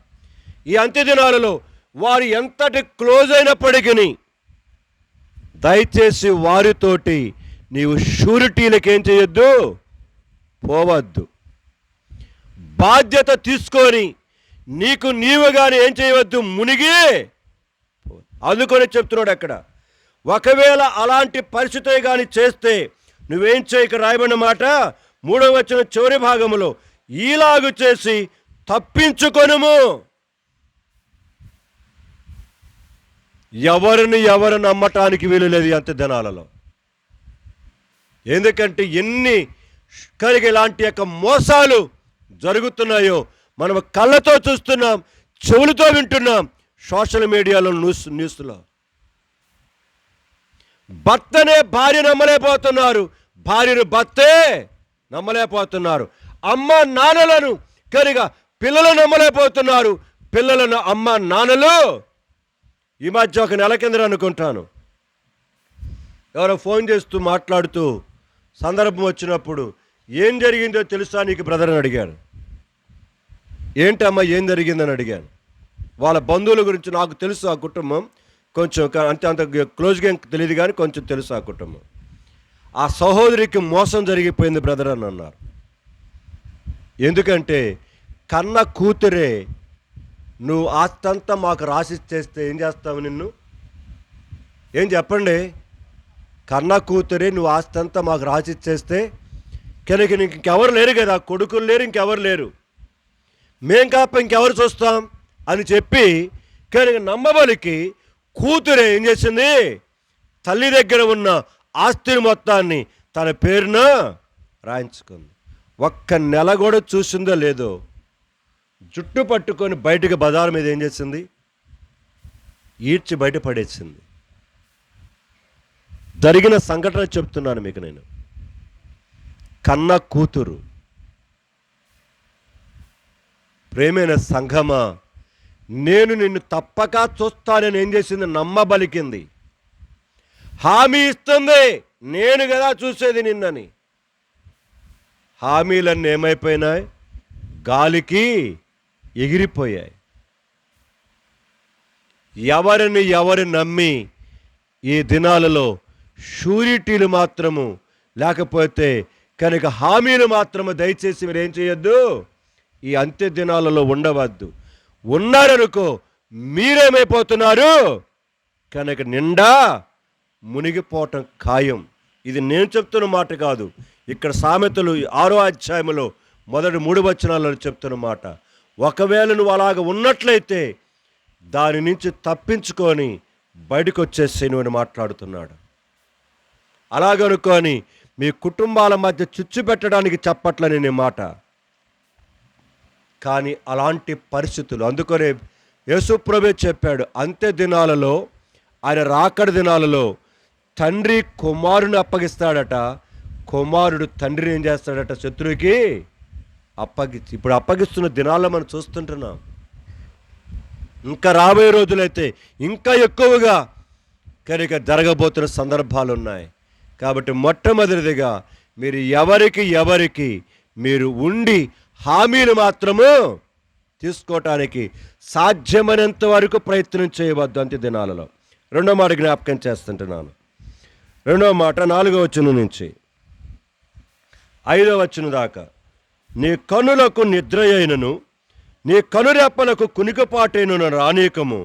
ఈ అంత్య దినాలలో వారు ఎంతటి క్లోజ్ అయినప్పటికీ దయచేసి వారితోటి నీవు షూరిటీలకు ఏం చేయొద్దు, పోవద్దు. బాధ్యత తీసుకొని నీకు నీవుగానే ఏం చేయవద్దు, మునిగి. అందుకని చెప్తున్నాడు అక్కడ, ఒకవేళ అలాంటి పరిస్థితి కానీ చేస్తే నువ్వేం చేయక రాయబడిన మాట 3వ వచనం చివరి భాగంలో, ఈలాగు చేసి తప్పించుకొనుము. ఎవరు నమ్మటానికి వీలు లేదు అంత్య దినాలలో. ఎందుకంటే ఎన్ని కలిగి ఇలాంటి యొక్క మోసాలు జరుగుతున్నాయో మనం కళ్ళతో చూస్తున్నాం, చెవులతో వింటున్నాం, సోషల్ మీడియాలో న్యూస్లో. భర్తనే భార్య నమ్మలేకపోతున్నారు, భార్యను భర్తే నమ్మలేకపోతున్నారు. అమ్మ నాన్నలను కరిగా పిల్లలు నమ్మలేకపోతున్నారు, పిల్లలను అమ్మ నాన్నలు. ఈ మధ్య ఒక నెల కింద అనుకుంటాను, ఎవరో ఫోన్ చేస్తూ మాట్లాడుతూ సందర్భం వచ్చినప్పుడు, ఏం జరిగిందో తెలుసా నీకు బ్రదర్ అని అడిగాను. ఏంటమ్మా ఏం జరిగిందని అడిగాను. వాళ్ళ బంధువుల గురించి నాకు తెలుసు, ఆ కుటుంబం కొంచెం అంత క్లోజ్గా తెలియదు కానీ కొంచెం తెలుసు ఆ కుటుంబం. ఆ సహోదరికి మోసం జరిగిపోయింది బ్రదర్ అని అన్నారు. ఎందుకంటే కన్న కూతురే, నువ్వు ఆస్తంతా మాకు రాసిచ్చేస్తే ఏం చేస్తావు నిన్ను? ఏం చెప్పండి? కన్న కూతురే నువ్వు ఆస్తంతా మాకు రాసిచ్చేస్తే కనుక నీకు ఇంకెవరు లేరు కదా, కొడుకులు లేరు, ఇంకెవరు లేరు, మేం కాప ఇంకెవరు చూస్తాం అని చెప్పి కనుక నమ్మబలికి కూతురే ఏం చేసింది? తల్లి దగ్గర ఉన్న ఆస్తిని మొత్తాన్ని తన పేరున రాయించుకుంది. ఒక్క నెల కూడా చూసిందో లేదో జుట్టు పట్టుకొని బయటకు బజార్ మీద ఏం చేసింది? ఈడ్చి బయట పడేసింది. జరిగిన సంఘటన చెప్తున్నాను మీకు నేను. కన్న కూతురు. ప్రేమైన సంఘమా, నేను నిన్ను తప్పక చూస్తానని ఏం చేసింది? నమ్మబలికింది, హామీ ఇస్తుంది, నేను కదా చూసేది నిన్నని. హామీలన్నీ ఏమైపోయినాయి? గాలికి ఎగిరిపోయాయి. ఎవరు నమ్మి ఈ దినాలలో షూరిటీలు మాత్రము లేకపోతే కనుక హామీలు మాత్రము దయచేసి మీరు ఏం చేయొద్దు, ఈ అంత్య దినాలలో ఉండవద్దు. ఉన్నారనుకో మీరేమైపోతున్నారు? కనుక నిండా మునిగిపోవటం ఖాయం. ఇది నేను చెప్తున్న మాట కాదు, ఇక్కడ సామెతలు 6వ అధ్యాయంలో మొదటి 3 వచనాలలో చెప్తున్న మాట. ఒకవేళ నువ్వు అలాగ ఉన్నట్లయితే దాని నుంచి తప్పించుకొని బయటకు వచ్చేసి నువ్వు మాట్లాడుతున్నాడు. అలాగనుకొని మీ కుటుంబాల మధ్య చిచ్చు పెట్టడానికి చెప్పట్లని నీ మాట. కానీ అలాంటి పరిస్థితులు, అందుకనే యేసుప్రభువే చెప్పాడు, అంత్య దినాలలో, ఆయన రాకడ దినాలలో తండ్రి కుమారుని అప్పగిస్తాడట, కుమారుడు తండ్రిని ఏం చేస్తాడట? శత్రువుకి అప్పగించి. ఇప్పుడు అప్పగిస్తున్న దినాల్లో మనం చూస్తుంటున్నాం. ఇంకా రాబోయే రోజులైతే ఇంకా ఎక్కువగా కనుక జరగబోతున్న సందర్భాలు ఉన్నాయి. కాబట్టి మొట్టమొదటిదిగా మీరు ఎవరికి మీరు ఉండి హామీలు మాత్రము తీసుకోవటానికి సాధ్యమైనంత వరకు ప్రయత్నం చేయవద్దు అంత్య దినాలలో. రెండో మాట జ్ఞాపకం చేస్తుంటున్నాను. రెండో మాట 4వ వచనం నుంచి 5వ వచనం దాకా. నీ కనులకు నిద్ర అయినను నీ కనురెప్పలకు కునికపాటైనను రానీకము,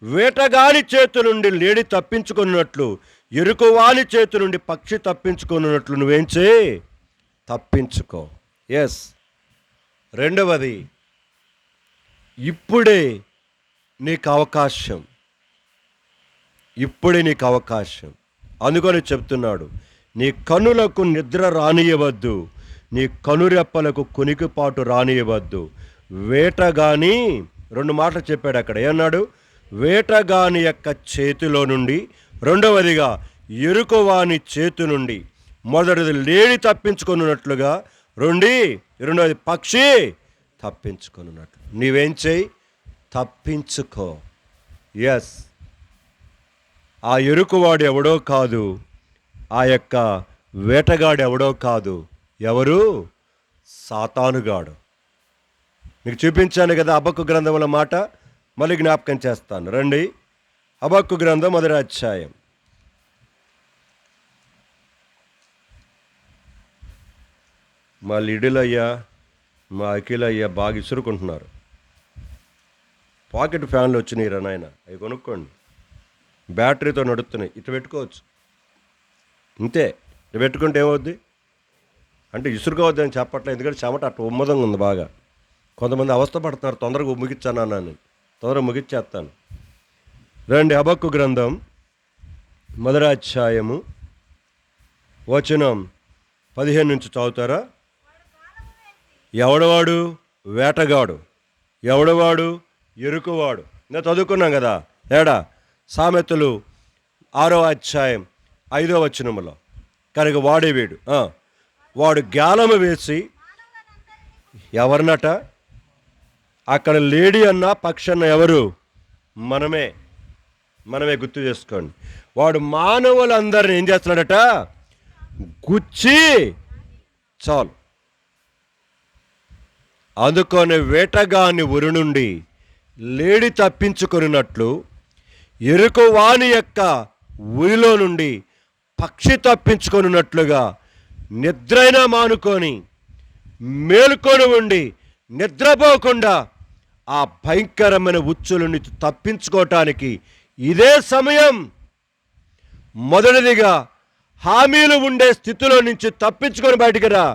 వేటగాని చేతి నుండి లేడి తప్పించుకున్నట్లు, ఎరుకువాని చేతి నుండి పక్షి తప్పించుకున్నట్లు నువ్వేం చేయి? తప్పించుకో. ఎస్. రెండవది, ఇప్పుడే నీకు అవకాశం. అందుకని చెప్తున్నాడు, నీ కనులకు నిద్ర రానియవద్దు, నీ కనురెప్పలకు కునికిపాటు రానియవద్దు. వేటగాని, 2 మాటలు చెప్పాడు అక్కడ. ఏమన్నాడు? వేటగాని యొక్క చేతిలో నుండి, రెండవదిగా ఎరుకవాని చేతి నుండి, మొదటిది లేడి తప్పించుకొనున్నట్లుగా, రెండవది పక్షి తప్పించుకొనున్నట్లు. నీవేం చేయి? తప్పించుకో. ఎస్, ఆ ఎరుకువాడు ఎవడో కాదు, ఆ యొక్క వేటగాడు ఎవడో కాదు. ఎవరు? సాతానుగాడు. మీకు చూపించాను కదా హబక్కు గ్రంథముల మాట, మళ్ళీ జ్ఞాపకం చేస్తాను. రండి, హబక్కు గ్రంథం 1వ అధ్యాయం. మా లిడిలయ్యా, మా అఖిలయ్యా బాగా ఇసురుకుంటున్నారు. పాకెట్ ఫ్యాన్లు వచ్చినాయి రా నాయన, అవి కొనుక్కోండి. బ్యాటరీతో నడుస్తున్నాయి. ఇటు పెట్టుకోవచ్చు, ఇంతే. ఇటు పెట్టుకుంటే ఏమవుద్ది అంటే ఇసురుకోవద్దు అని చెప్పట్లేదు, ఎందుకంటే చెమట అట్లా ఉమ్మదంగా ఉంది బాగా. కొంతమంది అవస్థ పడుతున్నారు, తొందరగా ముగిచ్చాను నేను, తొందరగా ముగిచ్చేస్తాను. రండి, హబక్కు గ్రంథం 1వ అధ్యాయము వచనం 15 నుంచి చదువుతారా? ఎవడవాడు? వేటగాడు. ఎవడవాడు? ఎరుకువాడు. నేను చదువుకున్నాం కదా ఏడా, సామెతలు 6వ అధ్యాయం 5వ వచనములో. కనుక వాడే వీడు, వాడు గాలము వేసి ఎవరినట? అక్కడ లేడీ అన్న పక్షి అన్న ఎవరు? మనమే గుర్తు చేసుకోండి. వాడు మానవులందరిని ఏం చేస్తున్నాడట? గుచ్చి చాలు. అందుకొని వేటగాని ఉరి నుండి లేడి తప్పించుకున్నట్లు, ఎరుకువాని యొక్క ఉరిలో నుండి పక్షి తప్పించుకొనున్నట్లుగా నిద్రైనా మానుకొని మేలుకొని ఉండి నిద్రపోకుండా ఆ భయంకరమైన ఉచ్చుల నుంచి తప్పించుకోవటానికి ఇదే సమయం. మొదటిదిగా హామీలు ఉండే స్థితిలో నుంచి తప్పించుకొని బయటికి రా.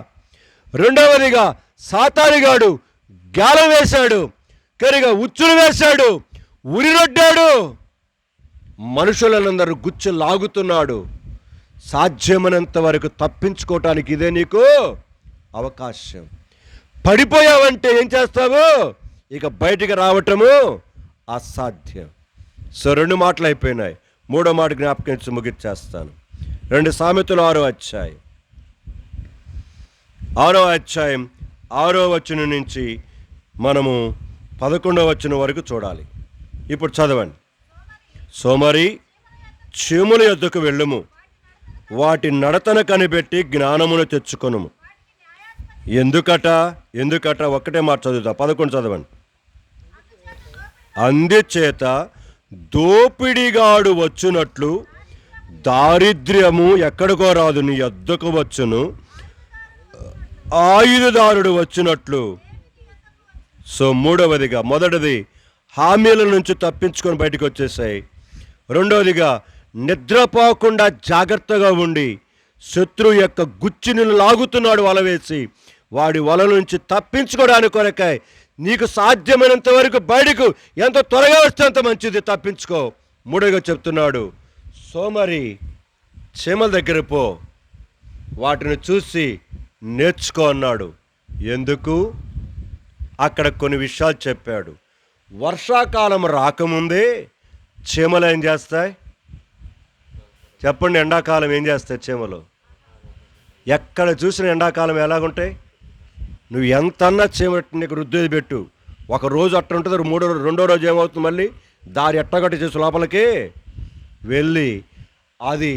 రెండవదిగా సాతానుగాడు గాలం వేశాడు, కరిగా ఉచ్చులు వేశాడు, ఉరిరొడ్డాడు, మనుషులందరూ గుచ్చి లాగుతున్నాడు. సాధ్యమైనంత వరకు తప్పించుకోవటానికి ఇదే నీకు అవకాశం. పడిపోయావంటే ఏం చేస్తావు? ఇక బయటికి రావటము అసాధ్యం. సో 2 మాటలు అయిపోయినాయి. 3వ మాట జ్ఞాపకించి ముగిచ్చేస్తాను. 2 సామెతలు 6వ అధ్యాయం 6వ వచనం నుంచి మనము 11వ వచనం వరకు చూడాలి. ఇప్పుడు చదవండి. సోమరి, చీముల యొద్దకు వెళ్ళుము, వాటి నడతన కనిపెట్టి జ్ఞానమును తెచ్చుకొనుము. ఎందుకట ఒక్కటే మాట చదువుతా, 11 చదవండి. అందుచేత దోపిడిగాడు వచ్చునట్లు దారిద్ర్యము ఎక్కడికో రాదు, నీ యొద్దకు వచ్చును. ఆయుధదారుడు వచ్చినట్లు. సో మూడవదిగా, మొదటిది హామీల నుంచి తప్పించుకొని బయటకు వచ్చేసాయి. రెండవదిగా నిద్రపోకుండా జాగ్రత్తగా ఉండి శత్రువు యొక్క గుచ్చిని లాగుతున్నాడు వల వేసి, వాడి వల నుంచి తప్పించుకోవడానికి కొరకాయ నీకు సాధ్యమైనంత వరకు బయటకు ఎంత త్వరగా వస్తే అంత మంచిది, తప్పించుకో. మూడోగా చెప్తున్నాడు, సోమరి చీమల దగ్గర పో, వాటిని చూసి నేర్చుకో అన్నాడు. ఎందుకు? అక్కడ కొన్ని విషయాలు చెప్పాడు. వర్షాకాలం రాకముందే చీమలు ఏం చేస్తాయి చెప్పండి? ఎండాకాలం ఏం చేస్తాయి చీమలు? ఎక్కడ చూసిన ఎండాకాలం ఎలాగుంటాయి? నువ్వు ఎంతన్నా చీమ నీకు రుద్దేది పెట్టు, ఒక రోజు అట్ట ఉంటుంది, రెండో రోజు ఏమవుతుంది, మళ్ళీ దారి ఎట్టగట్టు చేసి లోపలికి వెళ్ళి అది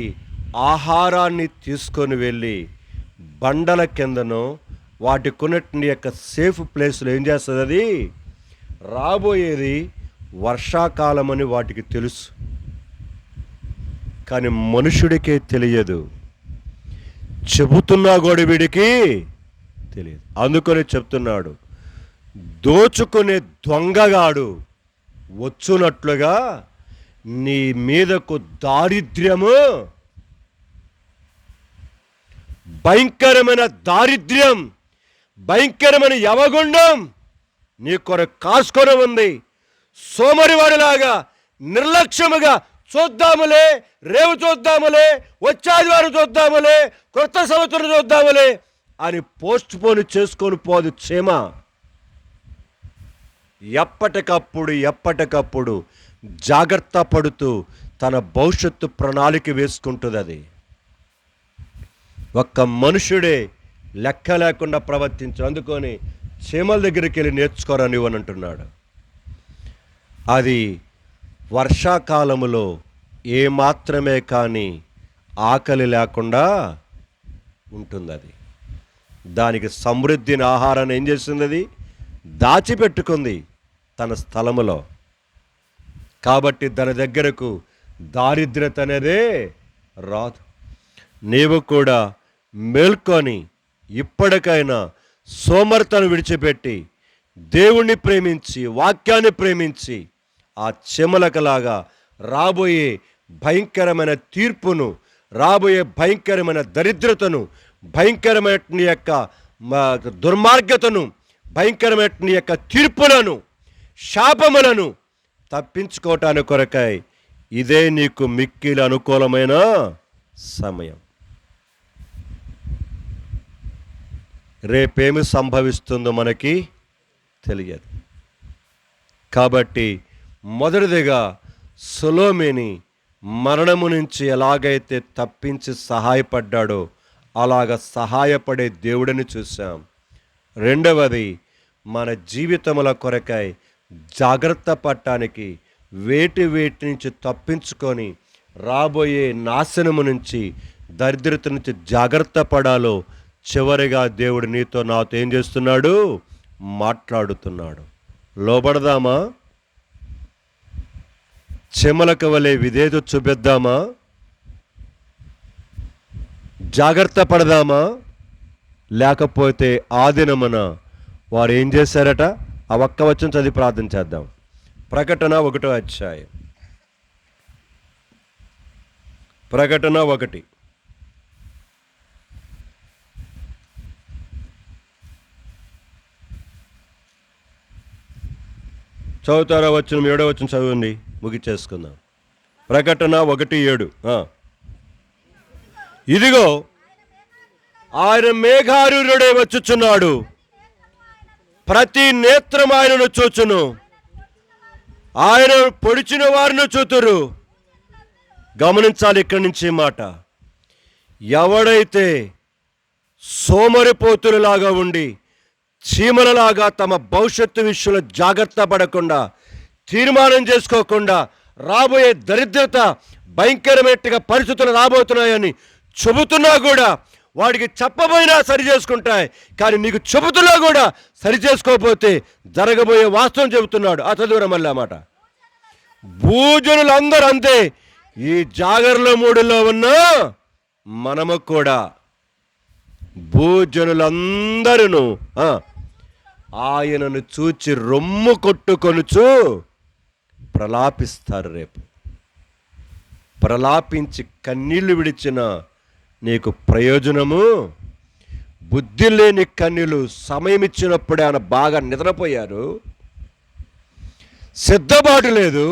ఆహారాన్ని తీసుకొని వెళ్ళి బండల కిందనో వాటి కొన్నిటిని యొక్క సేఫ్ ప్లేస్లో ఏం చేస్తుంది? అది రాబోయేది వర్షాకాలం అని వాటికి తెలుసు, కానీ మనుషుడికే తెలియదు. చెబుతున్నా కూడా వీడికి తెలియదు. అందుకని చెప్తున్నాడు, దోచుకునే దొంగగాడు వచ్చునట్లుగా నీ మీదకు దారిద్ర్యము, భయంకరమైన దారిద్ర్యం, భయంకరమైన యవగుండం నీ కొరకు కాసుకొని ఉంది. సోమరివాడిలాగా నిర్లక్ష్యముగా చూద్దాములే, రేవు చూద్దాములే, వచ్చే ఆదివారం చూద్దాములే, కొత్త సంవత్సరం చూద్దాములే అని పోస్ట్ పోన్ చేసుకొని పోదు చీమ. ఎప్పటికప్పుడు జాగ్రత్త పడుతూ తన భవిష్యత్తు ప్రణాళిక వేసుకుంటుంది. అది ఒక్క మనుషుడే లెక్క లేకుండా ప్రవర్తించు, అందుకొని చీమల దగ్గరికి వెళ్ళి నేర్చుకోరని అంటున్నాడు. అది వర్షాకాలములో ఏమాత్రమే కానీ ఆకలి లేకుండా ఉంటుంది. అది దానికి సమృద్ధిని ఆహారాన్ని ఏం చేస్తుంది? అది దాచిపెట్టుకుంది తన స్థలములో. కాబట్టి దాని దగ్గరకు దారిద్ర్యత అనేదే రాదు. నీవు కూడా మేల్కొని ఇప్పటికైనా సోమర్తను విడిచిపెట్టి దేవుణ్ణి ప్రేమించి వాక్యాన్ని ప్రేమించి ఆ చెమలకలాగా రాబోయే భయంకరమైన తీర్పును, రాబోయే భయంకరమైన దరిద్రతను, భయంకరమైన యొక్క దుర్మార్గతను, భయంకరమైన యొక్క తీర్పులను, శాపములను తప్పించుకోవటానికి కొరకై ఇదే నీకు మిక్కిలి అనుకూలమైన సమయం. రేపేమి సంభవిస్తుందో మనకి తెలియదు. కాబట్టి మొదటిదిగా సొలొమోనుని మరణము నుంచి ఎలాగైతే తప్పించి సహాయపడ్డాడో అలాగ సహాయపడే దేవుడిని చూసాం. రెండవది, మన జీవితముల కొరకై జాగ్రత్త పడటానికి వేటి నుంచి తప్పించుకొని రాబోయే నాశనము నుంచి, దరిద్రత నుంచి జాగ్రత్త పడాలో చివరిగా దేవుడు నీతో నాతో ఏం చేస్తున్నాడు? మాట్లాడుతున్నాడు. లోబడదామా? చెమలకు వలె విధేయత చూపిద్దామా? జాగ్రత్త పడదామా? లేకపోతే ఆ దినమున వారు ఏం చేశారట? ఆ ఒక్క వచనం చదివి ప్రార్థన చేద్దాం. ప్రకటన 1వ అధ్యాయం. ప్రకటన 1. చదువుతారా? వచనం 7వ వచనం చదవండి, ముగిచేసుకుందాం. ప్రకటన 1:7. ఇదిగో ఆయన మేఘారూఢుడై వచ్చుచున్నాడు, ప్రతి నేత్రం ఆయనను చూచును, ఆయన పొడిచిన వారిని చూతురు. గమనించాలి ఇక్కడి నుంచి మాట. ఎవడైతే సోమరిపోతులలాగా ఉండి చీమలలాగా తమ భవిష్యత్తు విషయంలో జాగ్రత్త పడకుండా, తీర్మానం చేసుకోకుండా, రాబోయే దరిద్రత, భయంకరమైన పరిస్థితులు రాబోతున్నాయని చెబుతున్నా కూడా వాడికి చెప్పబోయినా సరి చేసుకుంటాయి, కానీ నీకు చెబుతున్నా కూడా సరి చేసుకోకపోతే జరగబోయే వాస్తవం చెబుతున్నాడు. ఆ చదువురా మళ్ళీ మాట. భూజనులందరూ అంతే. ఈ జాగరణ మూడులో ఉన్న మనము కూడా భూజనులందరూ ఆయనను చూచి రొమ్ము కొట్టుకొనుచు ప్రలాపిస్తారు. రేపు ప్రలాపించి కన్నీళ్లు విడిచిన నీకు ప్రయోజనము? బుద్ధి లేని కన్యలు సమయం ఇచ్చినప్పుడే ఆయన బాగా నిద్రపోయారు, సిద్ధపాటు లేదు.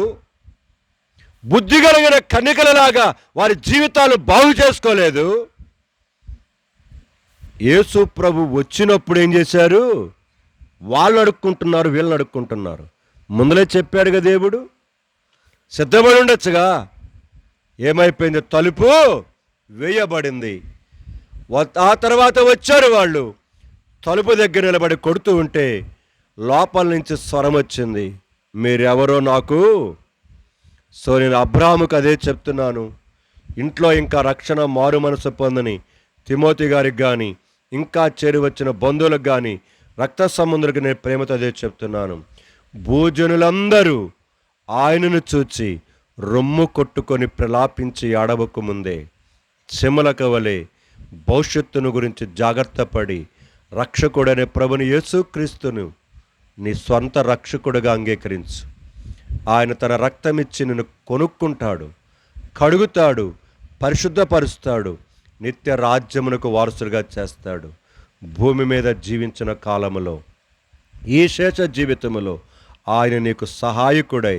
బుద్ధి కలిగిన కన్యకలలాగా వారి జీవితాలు బాగు చేసుకోలేదు. యేసు ప్రభు వచ్చినప్పుడు ఏం చేశారు? వాళ్ళు అడుక్కుంటున్నారు, వీళ్ళని అడుక్కుంటున్నారు. ముందలే చెప్పాడుగా దేవుడు, సిద్ధపడి ఉండొచ్చుగా. ఏమైపోయింది? తలుపు వేయబడింది. ఆ తర్వాత వచ్చారు వాళ్ళు. తలుపు దగ్గర నిలబడి కొడుతూ ఉంటే లోపల నుంచి స్వరం వచ్చింది, మీరెవరో నాకు. సో నేను అబ్రాహాముకు అదే చెప్తున్నాను. ఇంట్లో ఇంకా రక్షణ మారు మనసు పొందని తిమోతి గారికి కానీ, ఇంకా చేరి వచ్చిన బంధువులకు కానీ, రక్త సంబంధులకు నేను ప్రేమతో అదే చెప్తున్నాను. భూజనులందరూ ఆయనను చూచి రొమ్ము కొట్టుకొని ప్రలాపించి ఆడవకు ముందే చెమలక వలె భవిష్యత్తును గురించి జాగ్రత్త పడి రక్షకుడనే ప్రభుని యేసుక్రీస్తును నీ స్వంత రక్షకుడుగా అంగీకరించు. ఆయన తన రక్తమిచ్చి నిన్ను కొనుక్కుంటాడు, కడుగుతాడు, పరిశుద్ధపరుస్తాడు, నిత్య రాజ్యమునకు వారసులుగా చేస్తాడు. భూమి మీద జీవించిన కాలములో, ఈ శేష జీవితములో ఆయన నీకు సహాయకుడై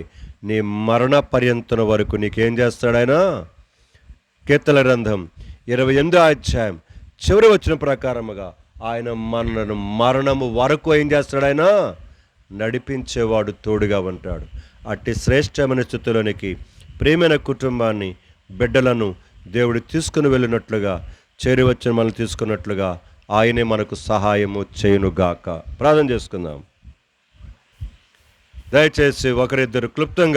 నీ మరణ పర్యంతన వరకు నీకేం చేస్తాడు ఆయన? కీర్తన గ్రంథం 28వ అధ్యాయం చివరి వచ్చిన ప్రకారముగా ఆయన మరణము వరకు ఏం చేస్తాడు? ఆయన నడిపించేవాడు, తోడుగా ఉంటాడు. అట్టి శ్రేష్టమైన స్థితిలోనికి ప్రియమైన కుటుంబాన్ని, బిడ్డలను దేవుడు తీసుకుని వెళ్ళినట్లుగా, చేరి వచ్చిన మనల్ని తీసుకున్నట్లుగా ఆయనే మనకు సహాయము చేయునుగాక. ప్రార్థన చేసుకుందాం. దయచేసి ఒకరిద్దరు క్లుప్తంగా